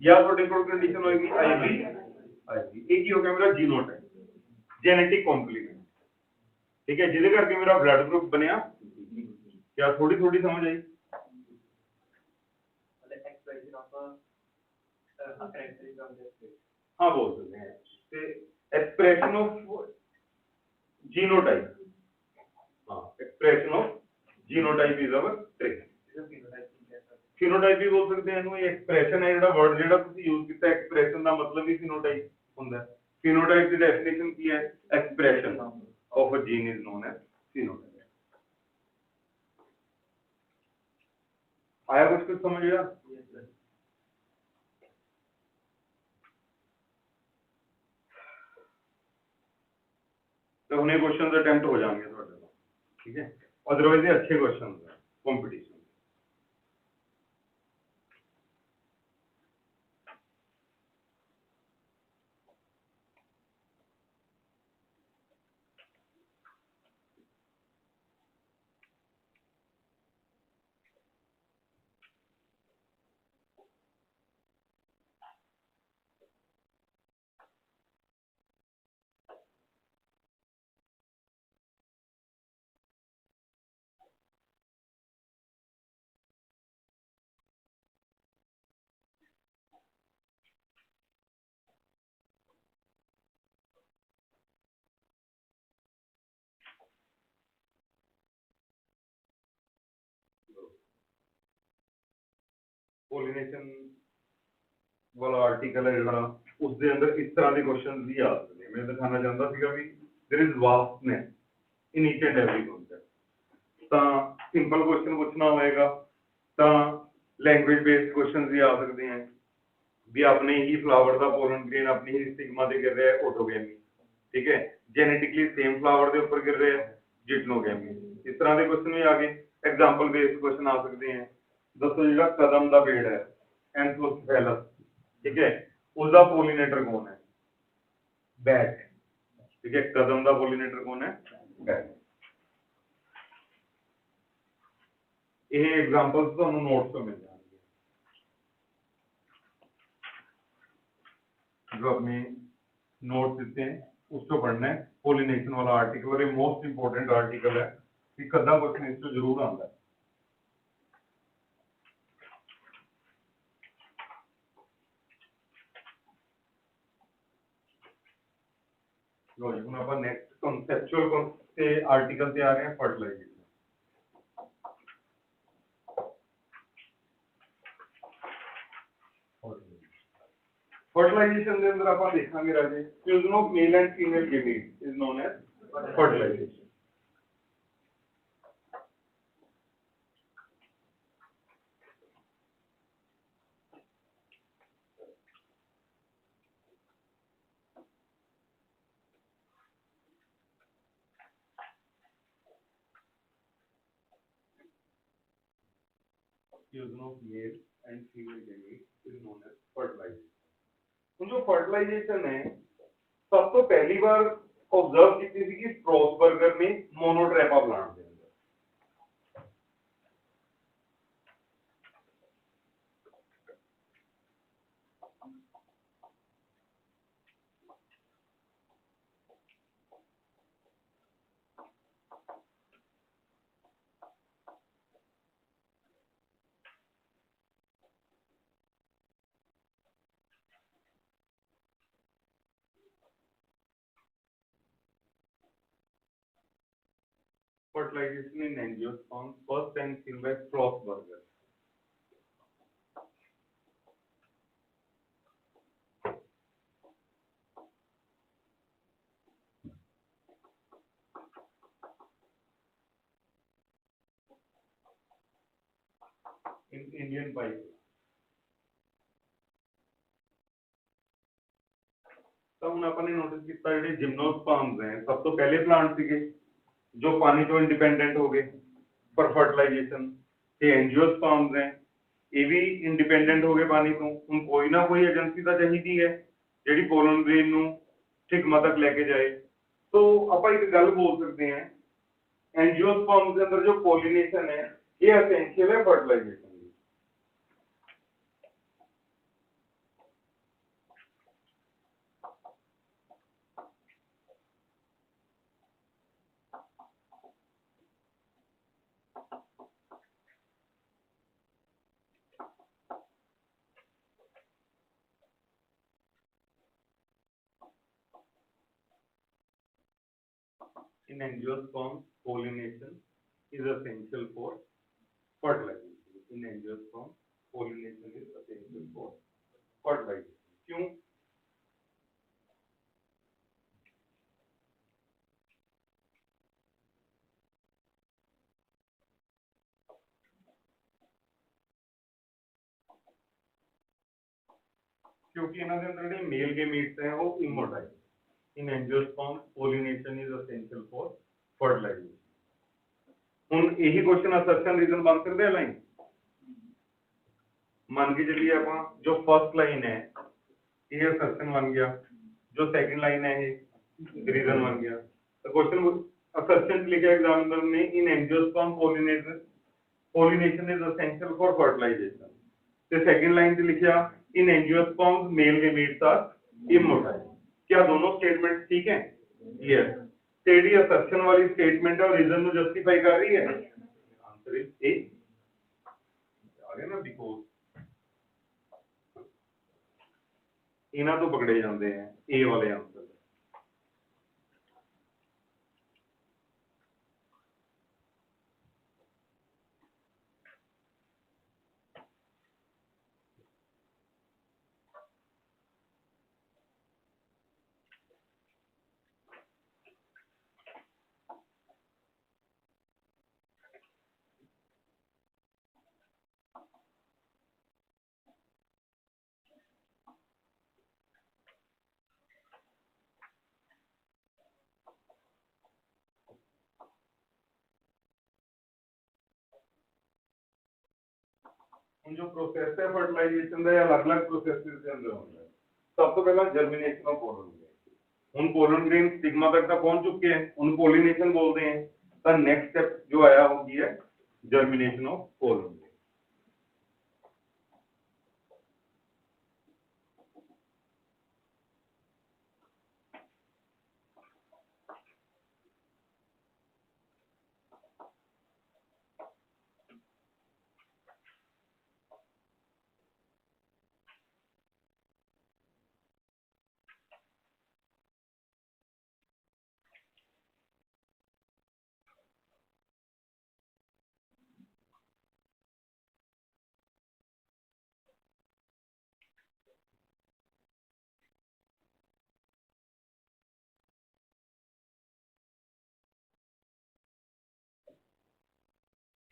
[SPEAKER 1] या ਤੁਹਾਡੇ ਕੋਲ कंडीशन होएगी IB IB। एक ही हो गया मेरा जीनोटाइप, जेनेटिक कॉम्प्लीमेंट, ठीक है, जिसके करके मेरा ब्लड ग्रुप बनया। क्या थोड़ी थोड़ी समझ आई? हाँ बोल सकते हैं एक्सप्रेशन ऑफ जीनोटाइप। हाँ, expression of genotype is our trait. Phenotype भी बोल सकते हैं। ये एक्सप्रेशन है जेड़ा वर्ड जेड़ा तुसी यूज कीता, एक्सप्रेशन दा मतलब ही फिनोटाइप हुंदा है। फिनोटाइप दी डेफिनेशन की है? Expression of a gene is known as phenotype. आया कुछ समझ गया? तो उन्हें क्वेश्चन अटेम्प्ट हो जाएंगे थोड़े, ठीक है। अदरवाइज ये अच्छे क्वेश्चन है कंपटीशन। पॉलिनेशन वाला आर्टिकल है जरा उसके अंदर इस तरह के क्वेश्चन भी आ सकते हैं। मैं दिखाना चाहता सीगा भी there is vastness in each and every concept. ਤਾਂ ਸਿੰਪਲ ਕੁਐਸਚਨ ਪੁੱਛਣਾ ਹੋਏਗਾ ਤਾਂ ਲੈਂਗੁਏਜ ਬੇਸਡ ਕੁਐਸਚਨਸ ਵੀ ਆ ਸਕਦੇ हैं ਵੀ ਆਪਣੇ ਹੀ ਫਲਾਵਰ ਦਾ ਪੋਲਨ ਗ੍ਰੇਨ ਆਪਣੀ ਹੀ ਸਟਿਗਮਾ ਤੇ ਗਿਰ ਰਿਹਾ ਹੈ ਆਟੋਗੈਮੀ, ਠੀਕ ਹੈ, ਜੈਨੇਟਿਕਲੀ ਸੇਮ ਫਲਾਵਰ ਦੇ ਉੱਪਰ ਗਿਰ ਰਿਹਾ ਹੈ ਜਿਟਨੋਗੈਮੀ। ਇਸ ਤਰ੍ਹਾਂ ਦੇ ਕੁਐਸਚਨ ਵੀ ਆ ਗਏ। एग्जांपल बेस्ड क्वेश्चन आ सकते हैं, दसो ਜਿਹੜਾ कदम ਦਾ पेड़ है एंथोस्पेलस, ठीक है, उसका पोलिनेटर कौन है? बैट, ठीक है, कदम का पोलिनेटर कौन है? बैट। ये एग्जांपल्स ਤੁਹਾਨੂੰ नोट्स ਤੋਂ मिल जाएंगे जो अपने नोट्स देते हैं उसको पढ़ना है। पोलिनेशन वाला आर्टिकल और ये मोस्ट इंपोर्टेंट आर्टिकल है कि कदा क्वेश्चन इसको जरूर आता है। लो जी, हम अपन नेक्स्ट कॉन्सेप्चुअल से आर्टिकल से आ रहे हैं फर्टिलाइजेशन। फर्टिलाइजेशन के अंदर अपन देखेंगे राजे fusion of male and female gamete is known as fertilisation. Fusion of male and female gamete is known as fertilisation. जो फर्टिलाइजेशन है सब तो पहली बार ऑब्जर्व की थी कि स्ट्रॉसबर्गर ने मोनोट्रेपा प्लांट के अंदर। Fertilization in angiosperm first time seen by Strasburger. In Indian pipe. तो ਹੁਣ ਆਪਾਂ ਨੇ ਨੋਟਿਸ ਕੀਤਾ ਜਿਹੜੇ ਜਿਮਨੋਸਪਰम्स हैं सब तो पहले प्लांट ਸੀਗੇ जो पानी तो इंडिपेंडेंट हो गए पर फर्टिलाइजेशन ये एंजियोस्पर्म्स हैं ये भी इंडिपेंडेंट हो गए पानी तो। ਹੁਣ कोई ना कोई एजेंसी ਤਾਂ ਚਾਹੀਦੀ ਹੈ ਜਿਹੜੀ ਪੋਲਨ ਗ੍ਰੇਨ ਨੂੰ ਸਟਿਗਮਾ ਤੱਕ ਲੈ ਕੇ ਜਾਏ। तो ਆਪਾਂ ਇੱਕ ਗੱਲ ਬੋਲ ਸਕਦੇ हैं एंजियोस्पर्म्स के अंदर जो पोलिनेशन है ये एसेंशियल है fertilisation. In angiosperm, pollination is essential for fertilization. In angiosperm, pollination is essential for fertilization. क्यों? क्योंकि इन्हों के अंदर जो मेल गैमीट्स हैं वो immotile. In angiosperm, pollination is essential for fertilization. ਹੁਣ ਇਹੀ क्वेश्चन असर्शन रीजन बन सकते हैं लाइन मान के चलिए ਆਪਾਂ जो फर्स्ट लाइन है ये असर्शन बन गया, जो सेकंड लाइन है ये रीजन बन गया। तो क्वेश्चन असर्शन लिखा एग्जामिनर ने in angiosperm pollination is essential for fertilization. तो सेकंड लाइन पे लिखा in angiosperms male gametes are immotile. क्या दोनों स्टेटमेंट ठीक है? यस। तेरी असर्शन वाली स्टेटमेंट है और रीजन को जस्टिफाई कर रही है। Answer is a. आगे ना बिकॉज़ इन्हां तो पकड़े जाते हैं ए वाले आंसर। ਹੁਣ ਜੋ ਪ੍ਰੋਸੈਸ ਹੈ ਫਰਟੀਲਾਈਜੇਸ਼ਨ ਦਾ, ਇਹ ਅਲੱਗ-ਅਲੱਗ ਪ੍ਰੋਸੈਸਿਸ ਦੇ ਅੰਦਰ ਹੁੰਦਾ ਹੈ। ਸਭ ਤੋਂ ਪਹਿਲਾਂ ਜਰਮੀਨੇਸ਼ਨ ਆਫ ਪੋਲਨ ਗ੍ਰੇਨ। ਹੁਣ ਪੋਲਨ ग्रेन स्टिग्मा तक तो पहुंच चुके हैं, उन पोलिनेशन बोलते हैं। तो नेक्स्ट स्टेप जो आया होगी है जर्मिनेशन ऑफ पोलन ग्रेन।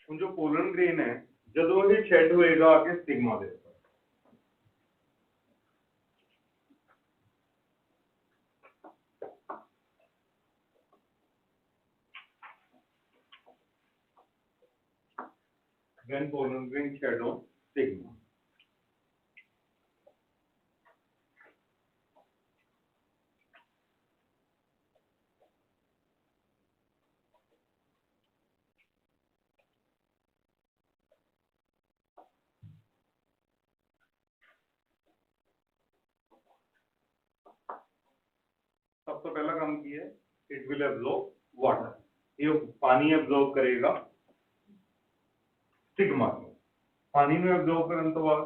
[SPEAKER 1] ਹੁਣ जो पोलन ग्रेन है ਜਦੋਂ ਇਹ ਸ਼ੈਡ ਹੋਏਗਾ ਆके स्टिग्मा ਦੇ ਉੱਪਰ, when pollen grain shed on stigma। सब तो पहला काम की है, इट विल एब्जॉर्ब वाटर। ये पानी एब्जॉर्ब करेगा स्टिग्मा में। पानी में एब्जॉर्ब करने तो बाद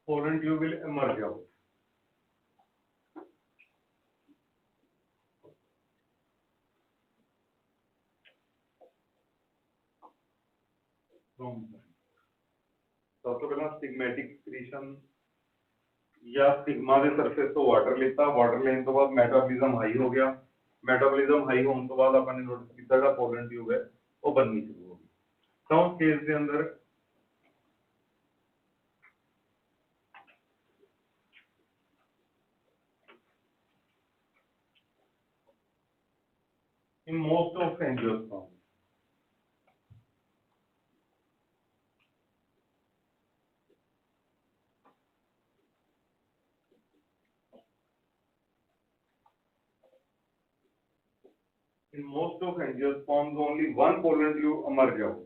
[SPEAKER 1] pollen tube will emerge out। सबसे पहला स्टिग्मेटिक एक्सक्रीशन या स्टिग्मा के सरफेस तो वाटर लेता, वाटर लेने तो बाद मेटाबॉलिज्म हाई हो गया। मेटाबॉलिज्म हाई होने तो बाद अपन ने नोटिस किया कि पोलन ट्यूब है वो बननी शुरू हो गई। तो उस केस के अंदर in most of angiosperms only one pollen tube emerge out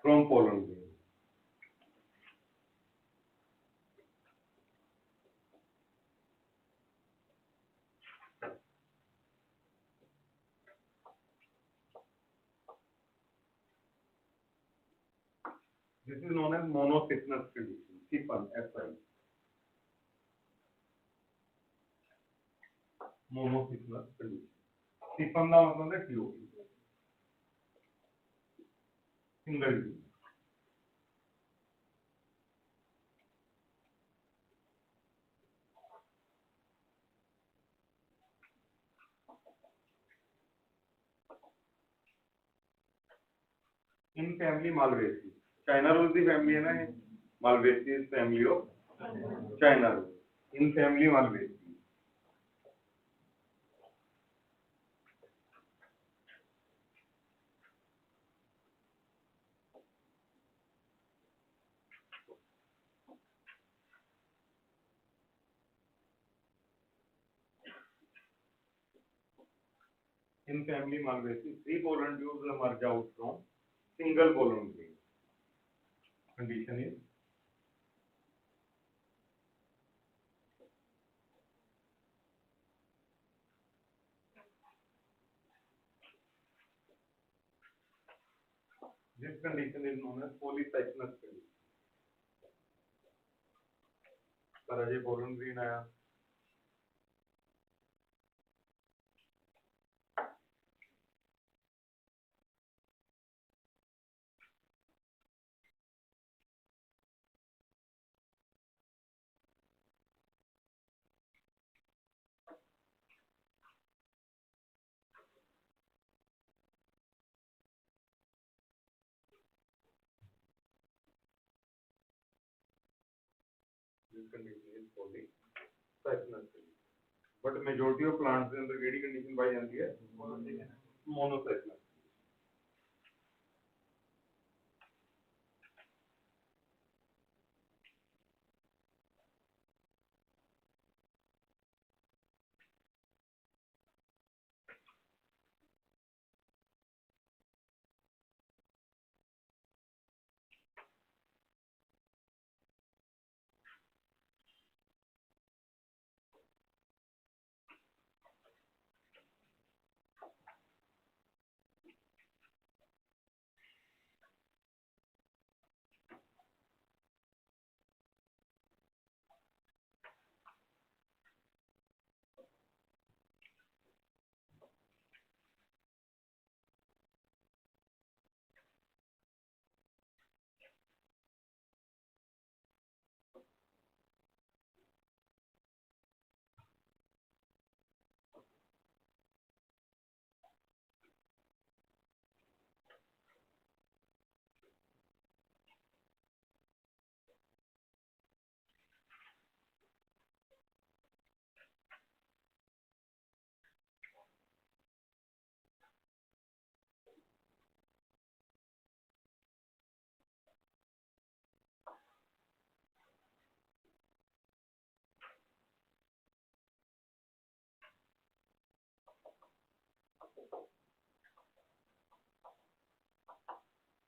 [SPEAKER 1] from pollen grain। This is known as monosignous condition, SIPN, SI। monosignous condition। SIPN का मतलब है tube, single tube. In family Malvaceae, China rose की family है ना ये, Malvaceae family of China rose. In family Malvaceae in family malvaceae, 3 pollen tubes emerge out from single pollen grain। Condition is this condition is known as polycycnus condition। पर Ajay pollen grain आया, condition is polycyclic. But majority of plants ਦੇ ਅੰਦਰ ਕਿਹੜੀ condition ਪਾਈ ਜਾਂਦੀ ਹੈ? Monocyclic.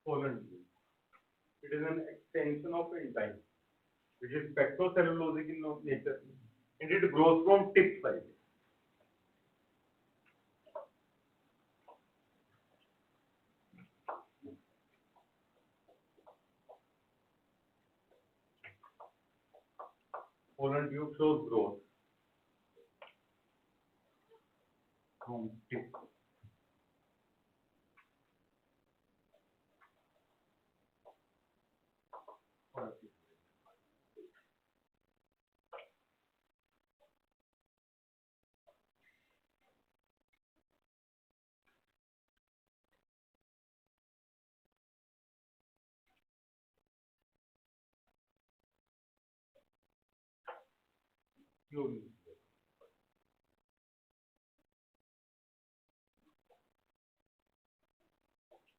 [SPEAKER 1] Pollen. It is an extension of enzyme, which is pectocellulosic in nature, and it grows from tip side. Pollen tube shows growth from tip. Slowly.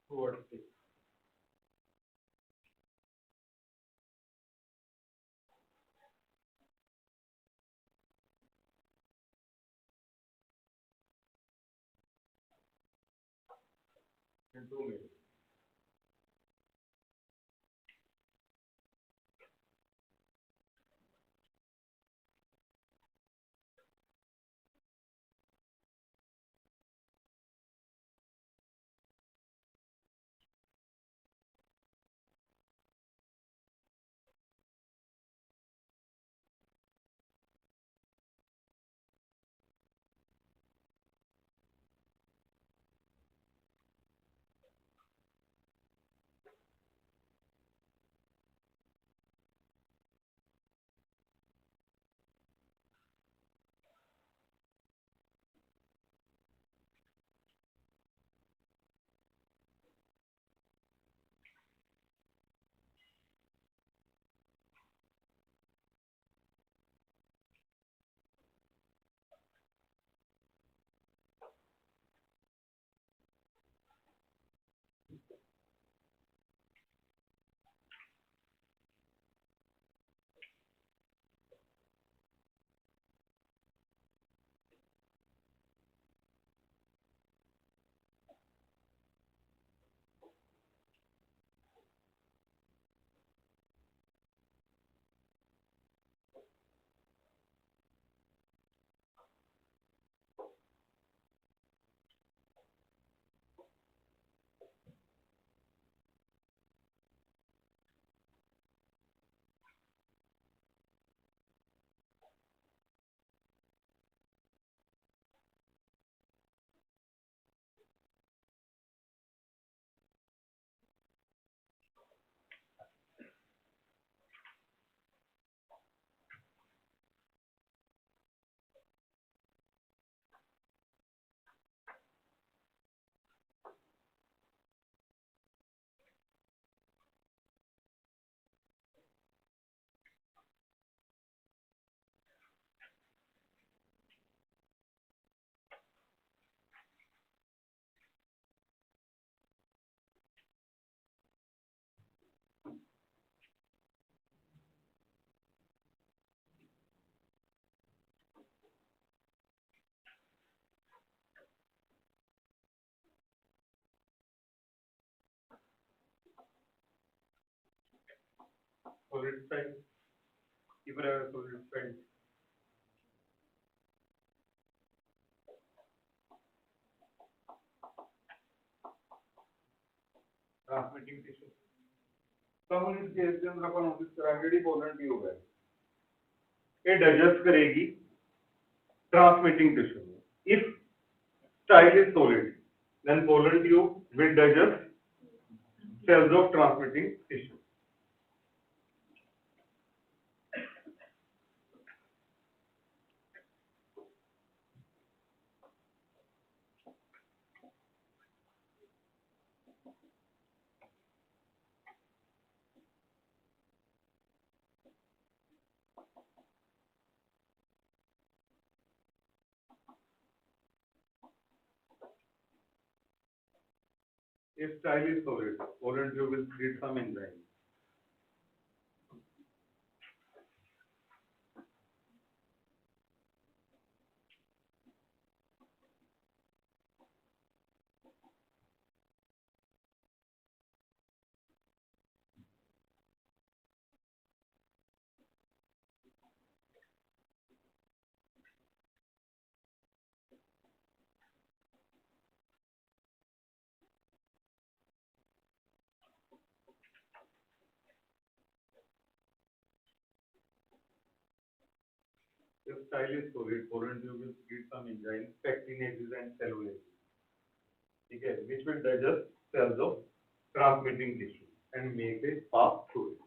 [SPEAKER 1] Towards tip. And 2 minutes. solid style. Keeper have a solid style. Transmitting tissue. तो हम इस case के अंदर अपन notice कराएंगे D pollen tube है, ये digest करेगी transmitting tissue में. If style is solid, then pollen tube will digest cells of transmitting tissue. If style is solid, pollen tube will secrete some enzyme. If style is solid, pollen tube will secrete some enzymes, pectinases and cellulases, okay, which will digest cells of transmitting tissue and make a path through it.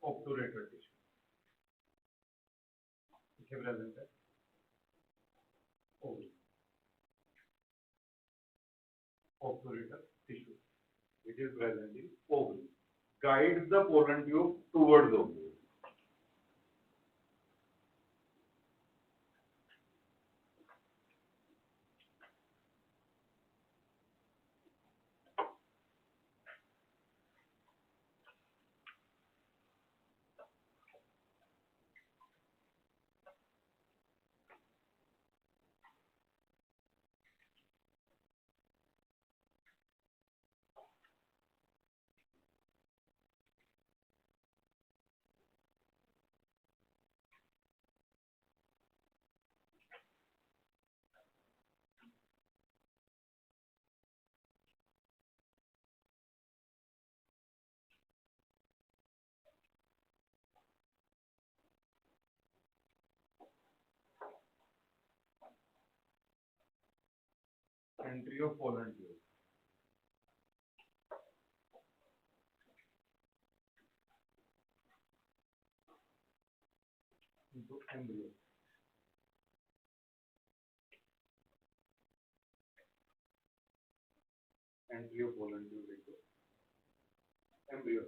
[SPEAKER 1] Obturator tissue. इसे present है ovary. Obturator tissue. It is present in ovary. Guides the pollen tube towards ovary. Entry of pollen tube into embryo. Entry of pollen tube into embryo.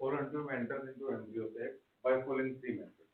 [SPEAKER 1] pollen tube enters into embryo sac by following three methods.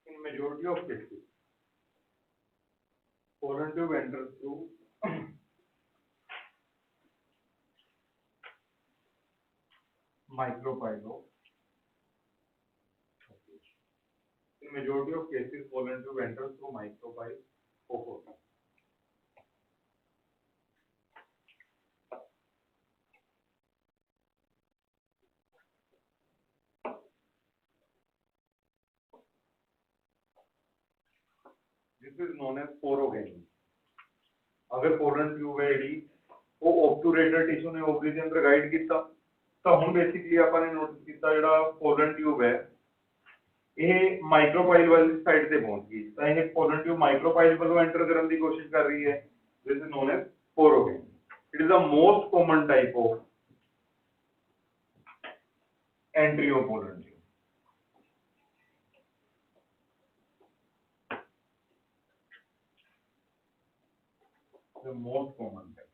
[SPEAKER 1] In majority of cases, pollen tube enters through micropyle. In majority of cases, pollen tube enters through micropyle of. This is known as porogeny. अगर pollen tube है ਜਿਹੜੀ ਉਹ obturator tissue ਨੇ ovary ਦੇ ਅੰਦਰ guide ਕੀਤਾ ਤਾਂ ਹੁਣ ਬੇਸਿਕਲੀ ਆਪਾਂ ਨੇ ਨੋਟਿਸ ਕੀਤਾ ਜਿਹੜਾ pollen tube ਹੈ ਇਹ ਮਾਈਕਰੋਪਾਈਲ ਵਾਲੀ ਸਾਈਡ ਤੇ ਪਹੁੰਚ ਗਈ ਤਾਂ ਇਹ pollen tube ਮਾਈਕਰੋਪਾਈਲ ਵੱਲੋਂ ਐਂਟਰ ਕਰਨ ਦੀ ਕੋਸ਼ਿਸ਼ ਕਰ ਰਹੀ ਹੈ this is known as porogeny. It is the most common type of entry of pollen tube. The most common type.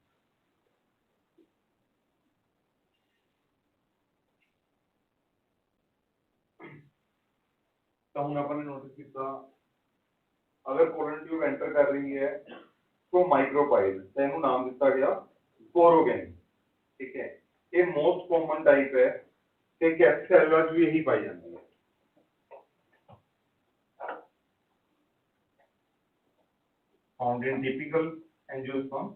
[SPEAKER 1] तो हम अपन ने नोटिस किया अगर pollen tube एंटर कर रही है तो माइक्रोपाइल तो इन्हों नाम दिता गया पोरोगेनी ठीक है ये मोस्ट कॉमन टाइप है कि कैप्स सेलुला भी यही पाई जाती है found in typical angiosperm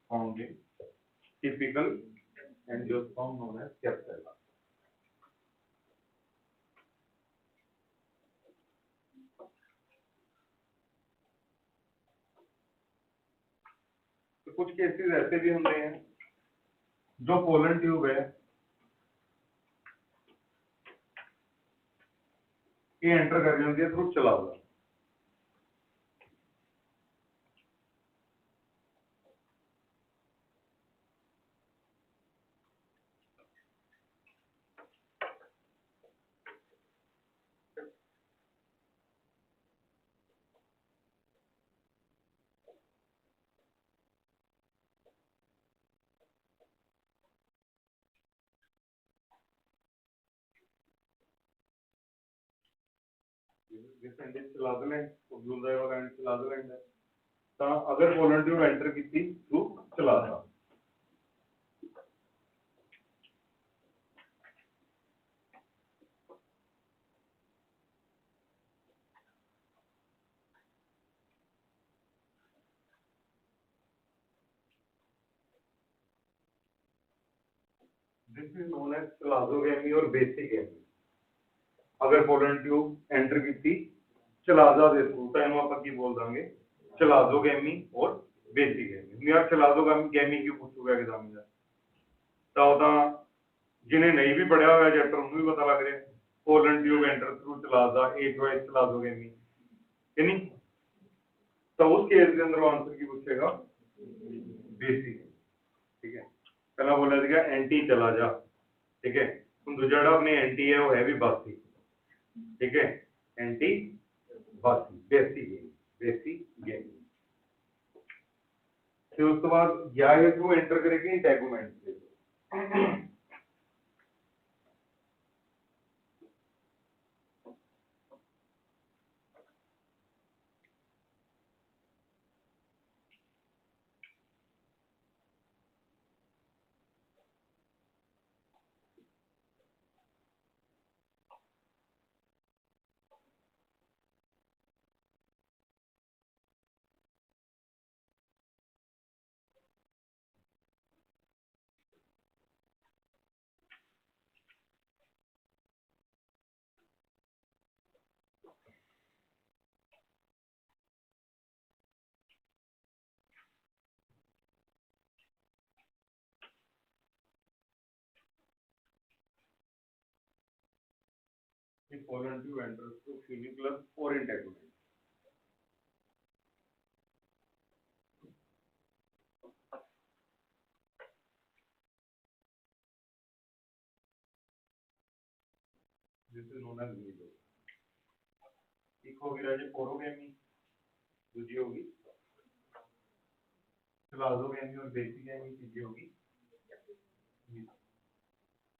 [SPEAKER 1] found in typical angiosperm known as कैप्स सेलुला कुछ केसेस ऐसे भी होते हैं जो पोलन ट्यूब है ये एंटर कर रही होती है थ्रू चला हुआ ਜਿਸ ਐਂਡ ਚਲਾਜ਼ਲ ਹੈ ਟੂਬਿਊਲ ਦਾ ਵਾਲਾ ਐਂਡ ਚਲਾਜ਼ਲ ਐਂਡ ਹੈ ਤਾਂ ਅਗਰ ਪੋਲਨ ਟਿਊਬ ਐਂਟਰ ਕੀਤੀ through chalaza This is known as chalazogamy or basicamy. अगर पोलन ट्यूब एंटर की चलाजा दे थ्रू तो ਇਹਨੂੰ ਆਪਾਂ ਕੀ ਬੋਲ ਦਾਂਗੇ ਚਲਾਜ਼ੋਗੈਮੀ और बेसिगैमी। यार चलाज़ोगैमी क्यों पूछूगा एग्जामिनर ਤਾਂ ਉਹ ਤਾਂ ਜਿਹਨੇ ਨਹੀਂ ਵੀ ਪੜਿਆ ਹੋਇਆ ਚੈਪਟਰ ਉਹਨੂੰ ਵੀ ਪਤਾ ਲੱਗ ਰਿਹਾ pollen tube enter through chalaza a choice chalazogamy कि नहीं तो उस केस के अंदर आंसर की पूछेगा बेसिक ठीक है। पहला बोला ਸੀਗਾ एंटी चला जा ठीक है ਹੁਣ ਦੂਜਾ ਜਿਹੜਾ ਆਪਣੇ एंटी है वो है भी बासी ठीक है एंटी बासी बेसिगैमी फिर उस तो बाद या ये थ्रू एंटर करेगी इंटेगुमेंट से The pollen tube enters through funiculus or integument. This is known as meso. एक होगी राजे पोरोगैमी, दूसरी होगी चलाज़ोगैमी और बेसिगैमी, तीसरी होगी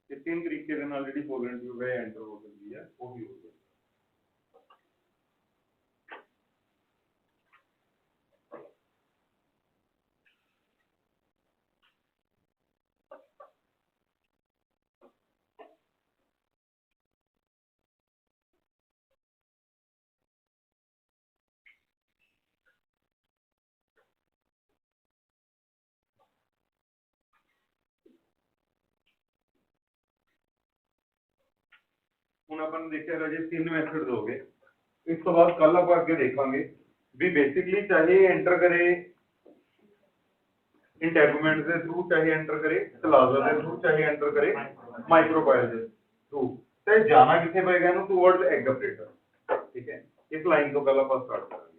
[SPEAKER 1] ये तीन तरीके ਦੇ ਨਾਲ ਜਿਹੜੀ पोलन ट्यूब है एंटर हो सकती है वो भी हो जाएगी। ਹੁਣ ਆਪਾਂ ਨੇ ਦੇਖਿਆ ਰਾਜੇ ਤਿੰਨ ਮੈਥਡ ਹੋ ਗਏ ਇਸ ਤੋਂ ਬਾਅਦ ਕੱਲ ਆਪਾਂ ਅੱਗੇ ਦੇਖਾਂਗੇ ਵੀ ਬੇਸਿਕਲੀ ਚਾਹੇ ਐਂਟਰ ਕਰੇ इंटेगुमेंट के थ्रू चाहे एंटर करे चलाजा के थ्रू चाहे एंटर करे माइक्रोबायल के थ्रू चाहे जाना किथे पएगा ना टुवर्ड्स एग अपरेटर ठीक है इस लाइन तो पहला पास स्टार्ट करेंगे।